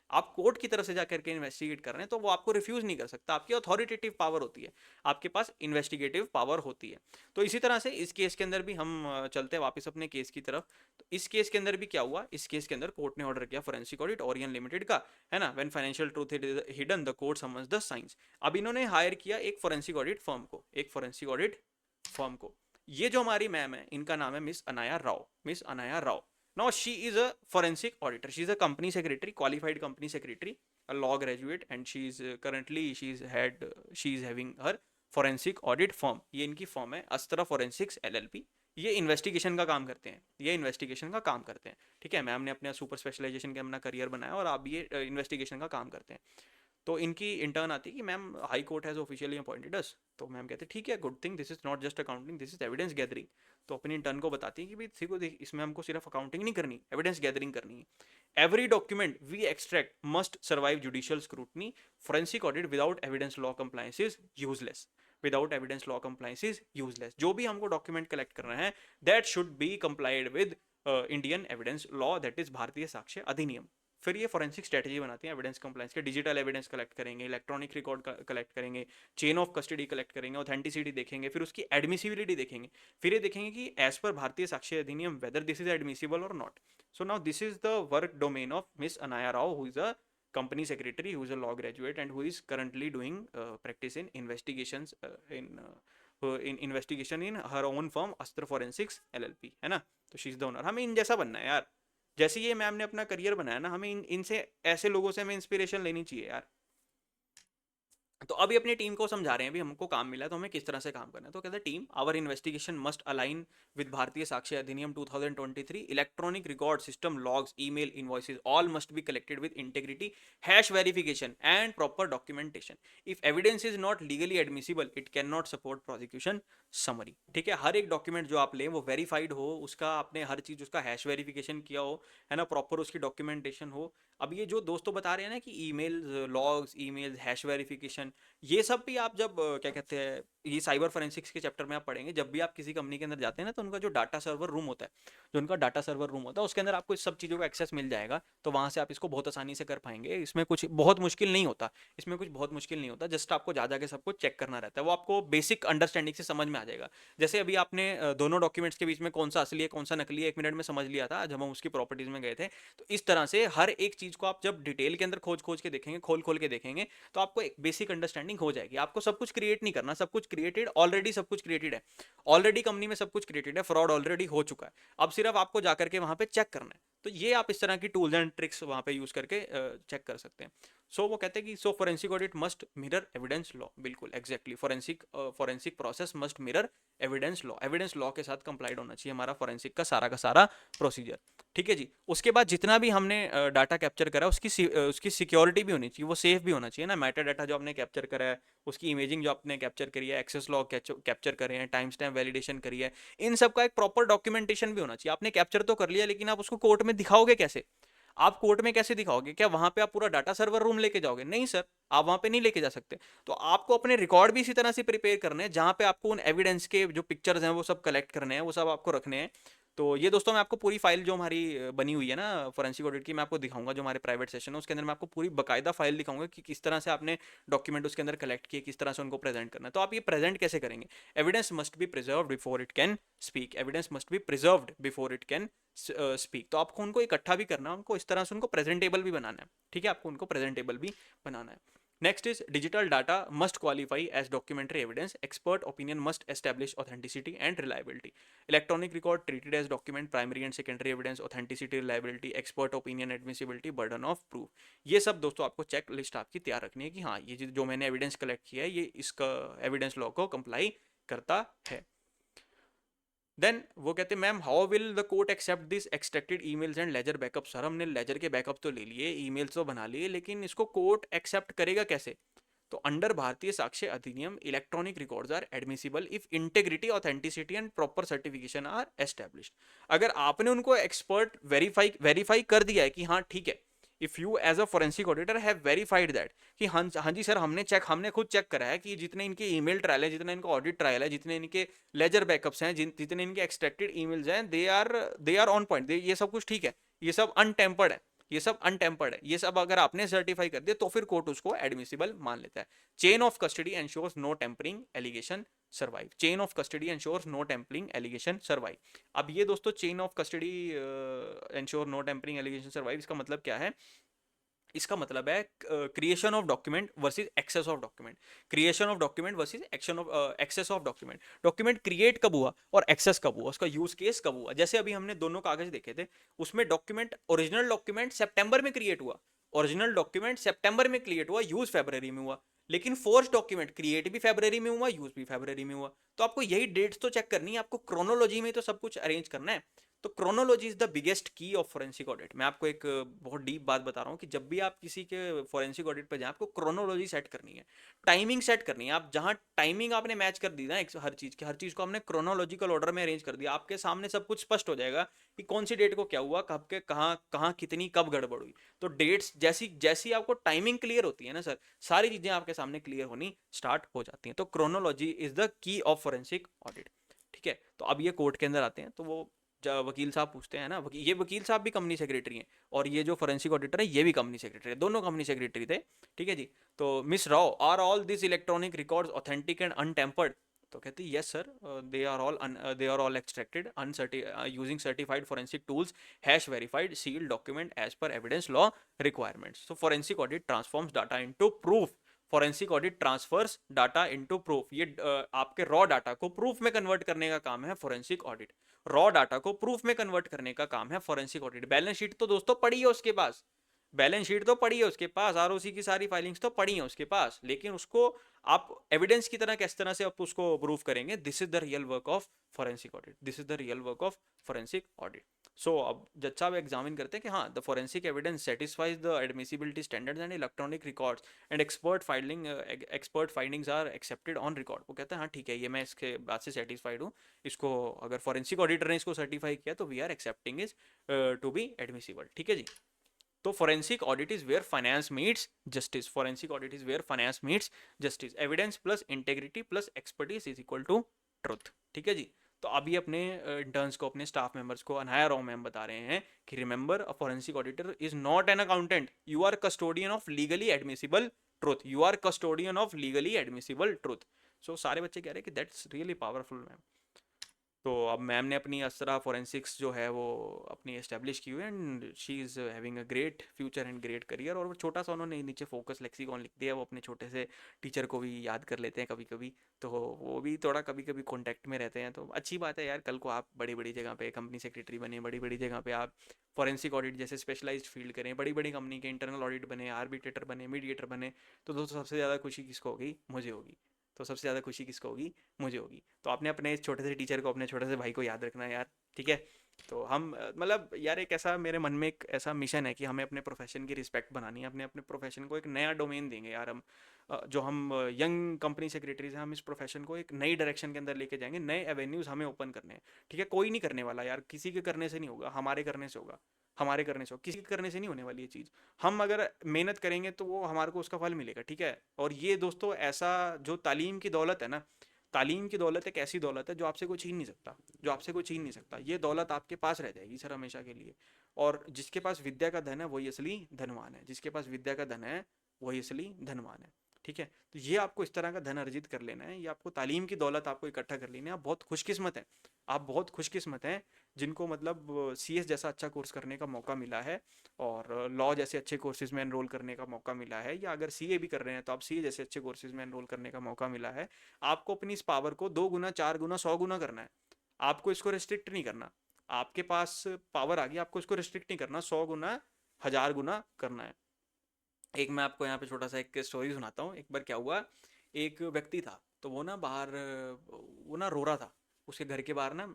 आप कोर्ट की तरफ से जाकर के इन्वेस्टिगेट कर रहे हैं, तो वो आपको रिफ्यूज नहीं कर सकता। आपकी अथॉरिटेटिव पावर होती है, आपके पास इन्वेस्टिगेटिव पावर होती है। तो इसी तरह से इस केस के अंदर भी हम चलते हैं वापस अपने केस की तरफ। तो इस केस के अंदर भी क्या हुआ, इस केस के अंदर कोर्ट ने ऑर्डर किया फॉरेंसिक ऑडिट ओरियन लिमिटेड का, है ना। When financial truth hidden the court summons the science. अब इन्होंने हायर किया एक फॉरेंसिक ऑडिट फर्म को, एक फॉरेंसिक ऑडिट फर्म को, ये जो हमारी मैम है, इनका नाम है miss Anaya Rao, miss Anaya Rao. Now she is a forensic auditor, she is a company secretary, qualified company secretary, a law graduate, and she is currently she is having her forensic audit firm. ये इनकी form है अस्त्रा forensics LLP. ये investigation का काम करते हैं, ये investigation का काम करते हैं. ठीक है, मैम ने अपने सुपर स्पेशलाइजेशन के अपना करियर बनाया और आप ये इन्वेस्टिगेशन का काम करते हैं. तो इनकी इंटर्न आती है कि ma'am High Court has officially appointed us. तो मैम कहते हैं ठीक है, good thing, this is not just accounting, this is evidence gathering. तो अपनी इंटर्न को बताती है कि भाई देखो देख, इसमें हमको सिर्फ अकाउंटिंग नहीं करनी, एविडेंस गैदरिंग करनी है. Every document we extract must survive judicial scrutiny. Forensic audit without evidence law compliance is useless. Without evidence law compliance is useless. जो भी हमको डॉक्यूमेंट कलेक्ट करना है, that should be complied with Indian evidence law, that is Bharatiya Sakshya Adhiniyam. फिर ये forensic strategy बनाती है evidence compliance के. डिजिटल एविडेंस कलेक्ट करेंगे, इलेक्ट्रॉनिक रिकॉर्ड कलेक्ट करेंगे, चेन ऑफ कस्टडी कलेक्ट करेंगे, ऑथेंटिसिटी देखेंगे, फिर उसकी एडमिसिबिलिटी देखेंगे, फिर ये देखेंगे कि एज पर भारतीय साक्ष्य अधिनियम वेदर दिस इज एडमिसिबल और not. So now this is the work domain of miss Anaya Rao, who is a company secretary, who is a law graduate and who is currently doing practice in investigations in investigation in her own firm Astra Forensics LLP, है ना. तो she is the owner. हमें इन जैसा बनना है यार. जैसे ये मैम ने अपना करियर बनाया ना, हमें इनसे ऐसे लोगों से हमें इंस्पिरेशन लेनी चाहिए यार. तो अभी अपनी टीम को समझा रहे हैं, भी हमको काम मिला है तो हमें किस तरह से काम करना है. तो कहते हैं team, our investigation must align with Bharatiya Sakshya Adhiniyam 2023. Electronic record system, logs, email, invoices, all must be collected with integrity, hash verification and proper documentation. If evidence is not legally admissible, it can not support prosecution summary. ठीक है, हर एक document जो आप लें वो verified हो, उसका आपने हर चीज उसका हैश वेरिफिकेशन किया हो, है ना, प्रॉपर उसकी डॉक्यूमेंटेशन हो. अब ये जो दोस्तों बता रहे हैं ना कि email, logs, email, hash verification, ये सब भी आप जब क्या कहते हैं, ये साइबर फोरेंसिक्स के चैप्टर में आप पढ़ेंगे. जब भी आप किसी कंपनी के अंदर जाते हैं ना, तो उनका जो डाटा सर्वर रूम होता है, जो उनका डाटा सर्वर रूम होता है, उसके अंदर आपको इस सब चीज़ों का एक्सेस मिल जाएगा. तो वहाँ से आप इसको बहुत आसानी से कर पाएंगे. इसमें कुछ बहुत मुश्किल नहीं होता, इसमें कुछ बहुत मुश्किल नहीं होता. जस्ट आपको जा जाके सब कुछ चेक करना रहता है. वो आपको बेसिक अंडरस्टैंडिंग से समझ में आ जाएगा. जैसे अभी आपने दोनों डॉक्यूमेंट्स के बीच में कौन सा असली है कौन सा नकली है 1 मिनट में समझ लिया था जब हम उसकी प्रॉपर्टीज में गए थे. तो इस तरह से हर एक चीज़ को आप जब डिटेल के अंदर खोज खोज के देखेंगे, खोल खोल के देखेंगे, तो आपको एक बेसिक अंडरस्टैंडिंग हो जाएगी. आपको सब कुछ क्रिएट नहीं करना, सब कुछ क्रिएटेड ऑलरेडी, सब कुछ क्रिएटेड है ऑलरेडी, कंपनी में सब कुछ क्रिएटेड है, फ्रॉड ऑलरेडी हो चुका है. अब सिर्फ आपको जाकर के वहां पे चेक करना है. तो ये आप इस तरह की टूल्स एंड ट्रिक्स वहां पे यूज करके चेक कर सकते हैं. सो वो कहते हैं कि so forensic audit must mirror evidence law. बिल्कुल exactly, forensic process must mirror evidence law. Evidence law के साथ कंप्लाइड होना चाहिए हमारा फोरेंसिक का सारा प्रोसीजर. ठीक है जी. उसके बाद जितना भी हमने डाटा कैप्चर करा उसकी सिक्योरिटी भी होनी चाहिए, वो सेफ भी होना चाहिए ना. मेटा डाटा जो आपने कैप्चर करा है, उसकी इमेजिंग जो आपने कैप्चर करी है, एक्सेस लॉग कैप्चर करे हैं, टाइम स्टैम्प वैलिडेशन करी है, इन सब का एक प्रॉपर डॉक्यूमेंटेशन भी होना चाहिए. आपने कैप्चर तो कर लिया, लेकिन आप उसको कोर्ट में दिखाओगे कैसे? आप कोर्ट में कैसे दिखाओगे? क्या वहां पे आप पूरा डाटा सर्वर रूम लेके जाओगे? नहीं सर, आप वहां पे नहीं लेके जा सकते. तो आपको अपने रिकॉर्ड भी इसी तरह से प्रिपेयर करने हैं, जहां पे आपको उन एविडेंस के जो पिक्चर्स हैं वो सब कलेक्ट करने हैं, वो सब आपको रखने हैं. तो ये दोस्तों मैं आपको पूरी फाइल जो हमारी बनी हुई है ना फोरेंसिक ऑडिट की, मैं आपको दिखाऊंगा. जो हमारे प्राइवेट सेशन है उसके अंदर मैं आपको पूरी बकायदा फाइल दिखाऊंगा कि किस तरह से आपने डॉक्यूमेंट उसके अंदर कलेक्ट किए, किस तरह से उनको प्रेजेंट करना है. तो आप ये प्रेजेंट कैसे करेंगे? Evidence must B preserved before it can speak. Evidence must B preserved before it can speak. तो आपको उनको इकट्ठा भी करना है, उनको इस तरह से उनको प्रेजेंटेबल भी बनाना है. ठीक है, आपको उनको प्रेजेंटेबल भी बनाना है. Next is digital data must qualify as documentary evidence. Expert opinion must establish authenticity and reliability. Electronic record treated as document, primary and secondary evidence, authenticity, reliability, expert opinion, admissibility, burden of proof. ये सब दोस्तों आपको check list आपकी तैयार रखनी है कि हाँ ये जो मैंने एविडेंस कलेक्ट किया है ये इसका एविडेंस लॉ को कंप्लाई करता है. देन वो कहते हैं ma'am how will the court accept this extracted emails and ledger backup. Sir हमने लेजर के बैकअप तो ले लिए, ईमेल्स तो बना लिए, लेकिन इसको कोर्ट एक्सेप्ट करेगा कैसे? तो under Bharatiya Sakshya Adhiniyam electronic records are admissible if integrity, authenticity and proper certification are established. अगर आपने उनको एक्सपर्ट वेरीफाई कर दिया है कि हाँ ठीक है, if you as a forensic auditor have verified that कि हाँ जी सर हमने खुद चेक करा है कि जितने इनके ईमेल ट्रायल है, जितना इनका ऑडिट ट्रायल है, जितने इनके लेजर बैकअप्स हैं, जितने इनके एक्सट्रैक्टेड ईमेल्स हैं, दे आर ऑन पॉइंट, ये सब कुछ ठीक है, ये सब अनटेम्पर्ड है, ये सब अनटेम्पर्ड है, ये सब अगर आपने सर्टिफाई कर दिया तो फिर कोर्ट उसको एडमिसिबल मान लेता है. Chain of custody ensures no tampering allegation survive. Chain of custody ensures no tampering allegation survive. अब ये दोस्तों chain of custody ensure no tampering allegation survive, इसका मतलब क्या है इसका मतलब है creation of document versus access of document, creation of document versus action of access of document. Document create कब हुआ और एक्सेस कब हुआ, उसका यूज केस कब हुआ। जैसे अभी हमने दोनों कागज देखे थे, उसमें डॉक्यूमेंट, ओरिजिनल डॉक्यूमेंट सितंबर में क्रिएट हुआ, ओरिजिनल डॉक्यूमेंट सितंबर में क्रिएट हुआ, यूज फरवरी में हुआ। लेकिन फोर्स डॉक्यूमेंट क्रिएट भी फरवरी में हुआ, यूज भी फरवरी में हुआ। तो आपको यही डेट्स तो चेक करनी है, आपको क्रोनोलॉजी में तो सब कुछ अरेंज करना है। तो क्रोनोलॉजी इज द बिगेस्ट की ऑफ फोरेंसिक ऑडिट। मैं आपको एक बहुत डीप बात बता रहा हूँ कि जब भी आप किसी के फोरेंसिक ऑडिट पे जाएं, आपको क्रोनोलॉजी सेट करनी है, टाइमिंग सेट करनी है। आप जहाँ टाइमिंग आपने मैच कर दी ना हर चीज की, हर चीज को हमने क्रोनोलॉजिकल ऑर्डर में अरेंज कर दिया, आपके सामने सब कुछ स्पष्ट हो जाएगा कि कौन सी डेट को क्या हुआ, कब के कहाँ कहाँ कितनी कब गड़बड़ हुई। तो डेट्स जैसी जैसी आपको टाइमिंग क्लियर होती है ना सर, सारी चीजें आपके सामने क्लियर होनी स्टार्ट हो जाती हैं। तो chronology is the key of forensic audit. ठीक है, तो अब ये कोर्ट के अंदर आते हैं, तो वो वकील साहब पूछते हैं ना, ये वकील साहब भी कंपनी सेक्रेटरी हैं और ये जो फोरेंसिक ऑडिटर है ये भी कंपनी सेक्रेटरी है, दोनों कंपनी सेक्रेटरी थे। ठीक है जी। तो Miss Rao, are all this electronic records authentic and untampered? तो कहती है yes sir, they are all extracted using certified forensic tools, hash verified sealed document as per evidence law requirements. So forensic audit transforms data into proof, forensic audit transfers data into proof. ये आपके raw data को proof में convert करने का काम है forensic audit. Raw data को proof में कन्वर्ट करने का काम है फोरेंसिक ऑडिट। बैलेंस शीट तो दोस्तों पड़ी है उसके पास, बैलेंस शीट तो पड़ी है उसके पास, आरओसी की सारी फाइलिंग्स तो पड़ी हैं उसके पास, लेकिन उसको आप एविडेंस की तरह किस तरह से आप उसको प्रूफ करेंगे? This is the real work of forensic audit, this is the real work of forensic audit. So अब जज साहब एग्जामिन करते हैं कि हाँ, the forensic evidence satisfies the admissibility standards and electronic records and expert findings are accepted on record. वो कहते हैं हाँ ठीक है, ये मैं इसके बात से सेटिस्फाइड हूँ, इसको अगर फोरेंसिक ऑडिटर ने इसको सर्टिफाई किया तो we are accepting is to be admissible. ठीक है जी। तो forensic audit is where finance meets justice, forensic audit is where finance meets justice, evidence plus integrity plus expertise is equal to truth. ठीक है जी। तो अभी अपने इंटर्न्स को, अपने स्टाफ मेंबर्स को अनाया राव मैम बता रहे हैं कि remember, a forensic auditor is not an accountant, you are custodian of legally admissible truth, you are custodian of legally admissible truth. So सारे बच्चे कह रहे हैं कि दैट्स रियली पावरफुल मैम। तो अब मैम ने अपनी असरा फोरेंसिक्स जो है वो अपनी एस्टेब्लिश की हुई है and she is having a great future and great career. और वो छोटा सा उन्होंने नीचे फोकस लेक्सिकॉन लिख दिया, वो अपने छोटे से टीचर को भी याद कर लेते हैं कभी कभी, तो वो भी थोड़ा कभी कभी कॉन्टैक्ट में रहते हैं। तो अच्छी बात है यार, कल को आप बड़ी बड़ी जगह पे कंपनी सेक्रेटरी बने, बड़ी बड़ी जगह पे आप फॉरेंसिक ऑडिट जैसे स्पेशलाइज्ड फील्ड करें, बड़ी बड़ी कंपनी के इंटरनल ऑडिट बने, आर्बिट्रेटर बने, मीडिएटर बने, तो दोस्तों सबसे ज़्यादा खुशी किसको होगी? मुझे होगी। तो सबसे ज़्यादा खुशी किसको होगी? मुझे होगी। तो आपने अपने इस छोटे से टीचर को, अपने छोटे से भाई को याद रखना है यार। ठीक है। तो हम मतलब यार एक ऐसा मेरे मन में एक ऐसा मिशन है कि हमें अपने प्रोफेशन की रिस्पेक्ट बनानी है, अपने अपने प्रोफेशन को एक नया डोमेन देंगे यार हम। जो हम यंग कंपनी सेक्रेटरीज हैं, हम इस प्रोफेशन को एक नई डायरेक्शन के अंदर लेके जाएंगे, नए एवेन्यूज हमें ओपन करने हैं। ठीक है, कोई नहीं करने वाला यार, किसी के करने से नहीं होगा, हमारे करने से होगा, हमारे करने से होगा, किसी के करने से नहीं होने वाली ये चीज़। हम अगर मेहनत करेंगे तो वो हमारे को उसका फल मिलेगा। ठीक है। और ये दोस्तों ऐसा जो तालीम की दौलत है ना, तालीम की दौलत एक ऐसी दौलत है जो आपसे कोई छीन नहीं सकता, जो आपसे कोई छीन नहीं सकता। ये दौलत आपके पास रह जाएगी सर हमेशा के लिए। और जिसके पास विद्या का धन है वही असली धनवान है, जिसके पास विद्या का धन है वही असली धनवान है। ठीक है। तो ये आपको इस तरह का धन अर्जित कर लेना है, ये आपको तालीम की दौलत आपको इकट्ठा कर लेनी है। आप बहुत खुशकिस्मत हैं, आप बहुत खुशकिस्मत हैं जिनको मतलब सीएस जैसा अच्छा कोर्स करने का मौका मिला है और लॉ जैसे अच्छे कोर्सेज में एनरोल करने का मौका मिला है, या अगर सीए भी कर रहे हैं तो आप सीए जैसे अच्छे कोर्सेज में एनरोल करने का मौका मिला है। आपको अपनी इस पावर को 2 गुना, 4 गुना, 100 गुना करना है। आपको इसको रिस्ट्रिक्ट नहीं करना। आपके पास पावर आ गई, आपको इसको रिस्ट्रिक्ट नहीं करना, 100 गुना, 1000 गुना करना है। एक मैं आपको यहाँ पे छोटा सा एक स्टोरी सुनाता हूँ। एक बार क्या हुआ, एक व्यक्ति था, तो वो ना बाहर, वो ना रो रहा था। उसके घर के बाहर ना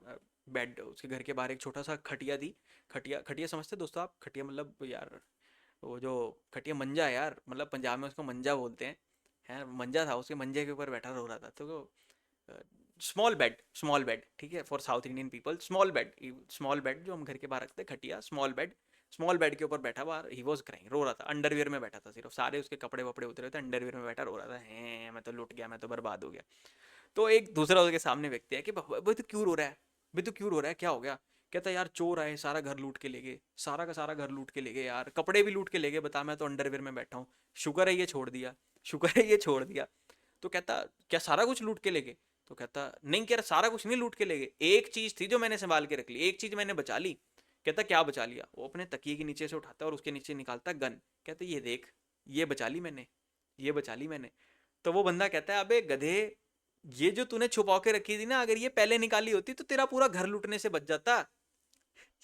बेड, उसके घर के बाहर एक छोटा सा खटिया थी। खटिया, खटिया समझते दोस्तों आप? खटिया मतलब यार वो जो खटिया, मंजा है यार, मतलब पंजाब में उसको मंजा बोलते हैं। है मंजा था, उसके मंजे के ऊपर बैठा रो रहा था। तो स्मॉल बेड, स्मॉल बेड, ठीक है, for south Indian people small bed, small bed जो हम घर के बाहर रखते हैं, खटिया, स्मॉल बेड। स्मॉल बेड के ऊपर बैठा बाहर, ही वॉज क्राइंग, रो रहा था, अंडरवियर में बैठा था, सिर्फ सारे उसके कपड़े वपड़े उतरे थे, अंडरवियर में बैठा रो रहा था, है मैं तो लुट गया, मैं तो बर्बाद हो गया। तो एक दूसरा उसके सामने व्यक्ति है कि भाई तू क्यों रो रहा है, भाई तू क्यों रो रहा है, क्या हो गया? कहता यार चोर आए, सारा घर लूट के ले गए, सारा का सारा घर लूट के ले गए यार, कपड़े भी लूट के ले गए, बता मैं तो अंडरवियर में बैठा हूँ, शुक्र है ये छोड़ दिया, शुक्र है ये छोड़ दिया। तो कहता क्या सारा कुछ लूट के ले गए? तो कहता नहीं, कह रहा सारा कुछ नहीं लूट के ले गए, एक चीज थी जो मैंने संभाल के रख ली, एक चीज मैंने बचा ली। कहता क्या बचा लिया? वो अपने तकिए के नीचे से उठाता है और उसके नीचे निकालता गन। कहता ये देख, ये बचा ली मैंने, ये बचा ली मैंने। तो वो बंदा कहता है अबे गधे, ये जो तूने छुपा के रखी थी ना, अगर ये पहले निकाली होती तो तेरा पूरा घर लूटने से बच जाता।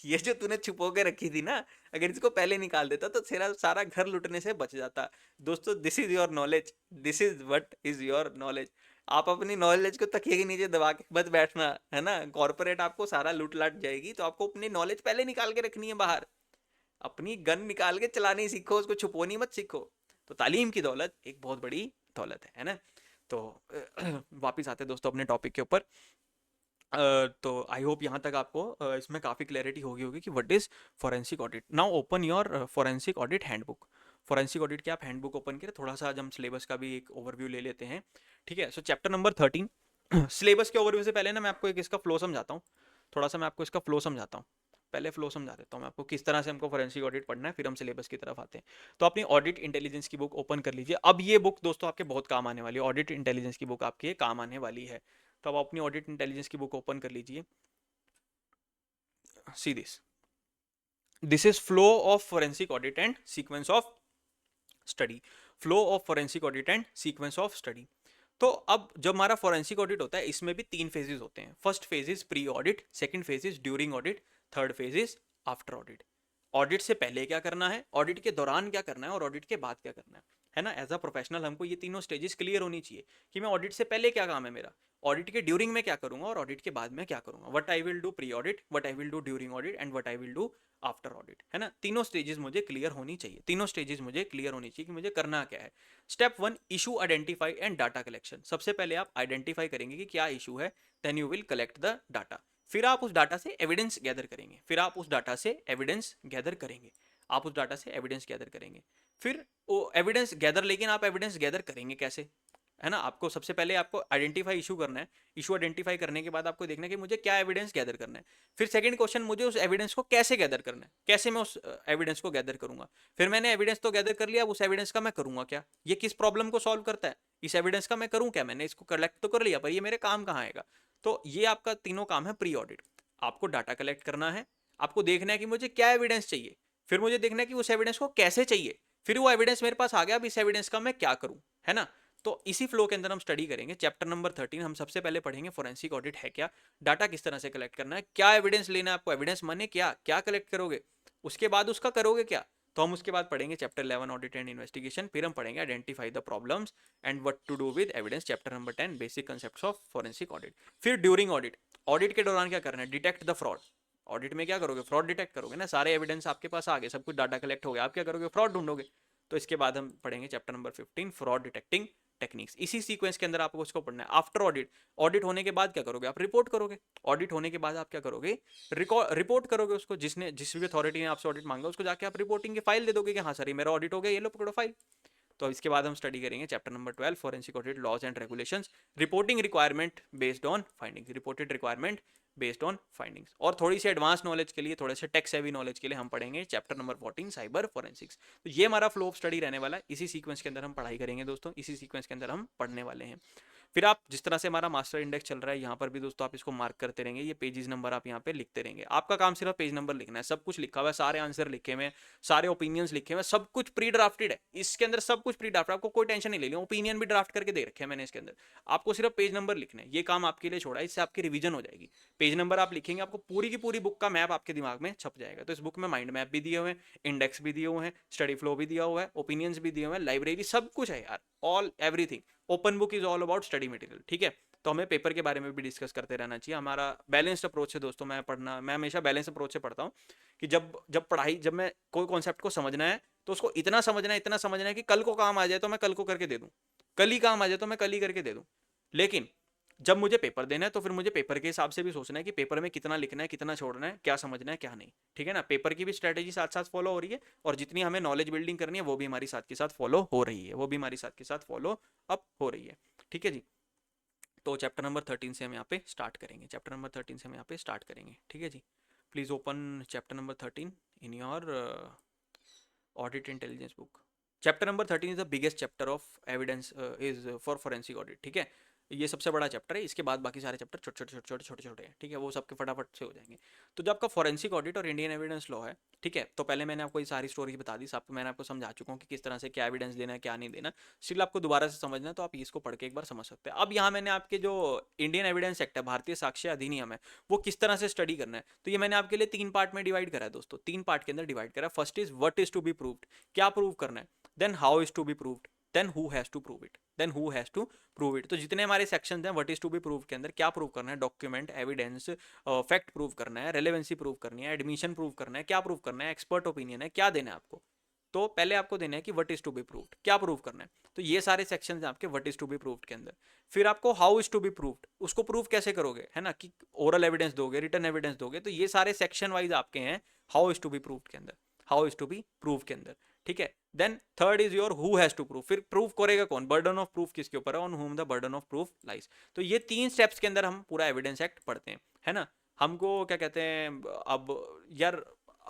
ये जो तूने छुपो के रखी थी ना, अगर इसको पहले निकाल देता तो तेरा सारा घर लुटने से बच जाता। दोस्तों, this is your knowledge, this is what is your knowledge. आप अपनी नॉलेज को तकिए के नीचे दबा के मत बैठना, है ना। कॉर्पोरेट आपको सारा लूट लाट जाएगी, तो आपको अपनी नॉलेज पहले निकाल के रखनी है बाहर। अपनी गन निकाल के चलानी सीखो, उसको छुपोनी मत सीखो। तो तालीम की दौलत एक बहुत बड़ी दौलत है ना। तो वापिस आते हैं दोस्तों अपने टॉपिक के ऊपर। तो आई होप यहाँ तक आपको इसमें काफ़ी क्लैरिटी होगी होगी कि what is forensic audit. Now open your forensic audit handbook. Forensic audit की आप हैंडबुक ओपन करें। थोड़ा सा आज हम सिलेबस का भी एक ओवरव्यू ले लेते हैं, ठीक है। सो चैप्टर नंबर 13। सिलेबस के ओवरव्यू से पहले ना मैं आपको एक इसका फ्लो समझाता हूँ। थोड़ा सा मैं आपको इसका फ्लो समझाता हूँ। पहले फ्लो समझा देता हूँ मैं आपको, किस तरह से हमको फॉरेंसिक ऑडिट पढ़ना है, फिर हम सिलेबस की तरफ आते हैं। तो अपनी ऑडिट इंटेलिजेंस की बुक ओपन कर लीजिए। अब ये बुक दोस्तों आपके बहुत काम आने वाली है। ऑडिट इंटेलिजेंस की बुक आपके काम आने वाली है। तो अब अपनी ऑडिट इंटेलिजेंस की बुक ओपन कर लीजिए। See this is flow of forensic audit and sequence of study। flow of forensic audit and sequence of study। तो अब जब हमारा फोरेंसिक ऑडिट होता है, इसमें भी 3 फेजेस होते हैं। First phase is pre audit, second phase is during audit, third phase is after audit. Audit से पहले क्या करना है, ऑडिट के दौरान क्या करना है और ऑडिट के बाद क्या करना है ना। एज अ प्रोफेशनल हमको ये तीनों स्टेजेस क्लियर होनी चाहिए कि मैं ऑडिट से पहले क्या काम है मेरा, ऑडिट के ड्यूरिंग में क्या करूंगा और ऑडिट के बाद में क्या करूंगा। What I will do pre audit, what I will do during audit and what I will do after audit, है ना। तीनों स्टेजेस मुझे क्लियर होनी चाहिए, तीनों स्टेजेस मुझे क्लियर होनी चाहिए कि मुझे करना क्या है। Step 1, issue identify and data collection. सबसे पहले आप आइडेंटिफाई करेंगे कि क्या इशू है, then you will collect the data. फिर आप उस डाटा से एविडेंस गैदर करेंगे, फिर आप उस डाटा से एविडेंस गैदर करेंगे, आप उस डाटा से एविडेंस गैदर करेंगे। फिर वो एविडेंस गैदर, लेकिन आप एविडेंस गैदर करेंगे कैसे, है ना। आपको सबसे पहले आपको आइडेंटिफाई इशू करना है। इशू आइडेंटिफाई करने के बाद आपको देखना है कि मुझे क्या एविडेंस गैदर करना है। फिर सेकंड क्वेश्चन, मुझे उस एविडेंस को कैसे गैदर करना है, कैसे मैं उस एविडेंस को गैदर करूंगा। फिर मैंने एविडेंस तो गैदर कर लिया, अब उस एविडेंस का मैं करूंगा क्या, ये किस प्रॉब्लम को सॉल्व करता है, इस एविडेंस का मैं करूं क्या। मैंने इसको कलेक्ट तो कर लिया, पर ये मेरे काम कहाँ आएगा। तो ये आपका तीनों काम है प्री ऑडिट। आपको डाटा कलेक्ट करना है, आपको देखना है कि मुझे क्या एविडेंस चाहिए, फिर मुझे देखना है कि उस एविडेंस को कैसे चाहिए, फिर वो एविडेंस मेरे पास आ गया, अब इस एविडेंस का मैं क्या करूं, है ना। तो इसी फ्लो के अंदर हम स्टडी करेंगे। चैप्टर नंबर 13 हम सबसे पहले पढ़ेंगे फोरेंसिक ऑडिट है क्या, डाटा किस तरह से कलेक्ट करना है, क्या एविडेंस लेना है आपको, एविडेंस माने क्या क्या कलेक्ट करोगे, उसके बाद उसका करोगे क्या। तो हम उसके बाद पढ़ेंगे चैप्टर 11 ऑडिट एंड इन्वेस्टिगेशन, फिर हम पढ़ेंगे identify the problems and what to do with evidence, chapter number 10 basic concepts of forensic audit. फिर ड्यूरिंग ऑडिट, ऑडिट के दौरान क्या करना है, डिटेक्ट द फ्रॉड। ऑडिट में क्या करोगे, फ्रॉड डिटेक्ट करोगे ना। सारे एविडेंस आपके पास आ गए, सब कुछ डाटा कलेक्ट हो गया, आप क्या करोगे, फ्रॉड ढूंढोगे। तो इसके बाद हम पढ़ेंगे chapter number 15 fraud detecting techniques. इसी सीक्वेंस के अंदर आपको उसको पढ़ना है। आफ्टर ऑडिट, ऑडिट होने के बाद क्या करोगे, आप रिपोर्ट करोगे। ऑडिट होने के बाद आप क्या करोगे, रिपोर्ट करोगे उसको, जिस भी अथॉरिटी ने आपसे ऑडिट मांगा उसको जाके आप रिपोर्टिंग की फाइल दे दोगे कि हाँ सर ये मेरा ऑडिट हो गया, ये लो पकड़ो फाइल। तो इसके बाद हम स्टडी करेंगे chapter number 12 forensic audit laws and regulations, reporting requirement based on finding, reported requirement based on findings. और थोड़ी सी एडवांस नॉलेज के लिए, थोड़े से टेक सेवी नॉलेज के लिए हम पढ़ेंगे चैप्टर नंबर 14 साइबर फॉरेंसिक्स। तो ये हमारा फ्लो ऑफ स्टडी रहने वाला है। इसी सीक्वेंस के अंदर हम पढ़ाई करेंगे दोस्तों, इसी सीक्वेंस के अंदर हम पढ़ने वाले हैं। फिर आप जिस तरह से हमारा मास्टर इंडेक्स चल रहा है, यहाँ पर भी दोस्तों आप इसको मार्क करते रहेंगे, ये पेजेस नंबर आप यहाँ पे लिखते रहेंगे। आपका काम सिर्फ पेज नंबर लिखना है, सब कुछ लिखा हुआ है, सारे आंसर लिखे हुए, सारे ओपिनियंस लिखे हुए, सब कुछ प्री ड्राफ्टेड है इसके अंदर, सब कुछ प्री ड्राफ्ट, आपको कोई टेंशन नहीं लेनी। ओपिनियन भी ड्राफ्ट करके दे रखे हैं मैंने इसके अंदर, आपको सिर्फ पेज नंबर लिखने हैं। ये काम आपके लिए छोड़ा है, इससे आपकी रिवीजन हो जाएगी। पेज नंबर आप लिखेंगे, आपको पूरी की पूरी बुक का मैप आपके दिमाग में छप जाएगा। तो इस बुक में माइंड मैप भी दिए हुए हैं, इंडेक्स भी दिए हुए हैं, स्टडी फ्लो भी दिया हुआ है, ओपिनियंस भी दिए हुए हैं, लाइब्रेरी सब कुछ है यार, all everything. Open book is all about study material, ठीक है। तो हमें पेपर के बारे में भी डिस्कस करते रहना चाहिए। हमारा बैलेंस्ड अप्रोच है दोस्तों, मैं हमेशा बैलेंस अप्रोच से पढ़ता हूँ कि जब मैं कोई कॉन्सेप्ट को समझना है तो उसको इतना समझना है कि कल को काम आ जाए तो मैं कल को करके दे दूं, कल ही काम आ जाए तो मैं कल ही करके दे दूं। लेकिन जब मुझे पेपर देना है तो फिर मुझे पेपर के हिसाब से भी सोचना है कि पेपर में कितना लिखना है, कितना छोड़ना है, क्या समझना है क्या नहीं, ठीक है ना। पेपर की भी स्ट्रेटेजी साथ साथ फॉलो हो रही है, और जितनी हमें नॉलेज बिल्डिंग करनी है वो भी हमारी साथ के साथ फॉलो हो रही है, वो भी हमारी साथ के साथ फॉलो अप हो रही है, ठीक है जी। तो चैप्टर नंबर 13 से हम यहाँ पे स्टार्ट करेंगे, चैप्टर नंबर 13 से हम यहाँ पे स्टार्ट करेंगे, ठीक है जी। Please open chapter number 13 in your audit intelligence book. Chapter number 13 is the biggest chapter of evidence is for forensic audit, ठीक है। ये सबसे बड़ा चैप्टर है, इसके बाद बाकी सारे चैप्टर छोटे छोटे छोटे छोटे छोटे छोटे हैं, ठीक है, वो सबके फटाफट से हो जाएंगे। तो जो आपका फॉरेंसिक ऑडिट और इंडियन एविडेंस लॉ है, ठीक है, तो पहले मैंने आपको ये सारी स्टोरी बता दी, सब मैंने आपको समझा चुका हूँ कि किस तरह से क्या एविडेंस देना है क्या नहीं देना। स्टिल आपको दोबारा से समझना है तो आप इसको पढ़ के एक बार समझ सकते हैं। अब यहाँ मैंने आपके जो इंडियन एविडेंस एक्ट है, भारतीय साक्ष्य अधिनियम है, वो किस तरह से स्टडी करना है, तो ये मैंने आपके लिए 3 पार्ट में डिवाइड करा है दोस्तों, 3 पार्ट के अंदर डिवाइड करा है। First is what is to be proved, क्या प्रूव करना है, then how is to be proved, then who has to prove it, then who has to prove it. तो जितने हमारे सेक्शन हैं what is to be prove के अंदर क्या प्रूव करना है, डॉक्यूमेंट, एविडेंस, फैक्ट प्रूव करना है, रेलेवेंसी प्रूव करनी है, एडमिशन प्रूव करना है, क्या प्रूव करना है, एक्सपर्ट ओपिनियन है, क्या देना है आपको। तो पहले आपको देना है कि what is to be proved, क्या प्रूव करना है, तो ये सारे सेक्शन हैं आपके what is to be proved के अंदर। फिर आपको how is to be proved, उसको प्रूव कैसे करोगे, है ना, कि ओरल एविडेंस दोगे, रिटर्न एविडेंस दोगे, तो ये सारे सेक्शन वाइज आपके हैं how is to be proved के अंदर, how is to be prove के अंदर, ठीक है। Then third is your who has to prove, फिर प्रूव करेगा कौन, बर्डन ऑफ प्रूफ किसके ऊपर है, on whom the burden of proof lies. तो ये 3 स्टेप्स के अंदर हम पूरा एविडेंस एक्ट पढ़ते हैं, है ना। हमको क्या कहते हैं, अब यार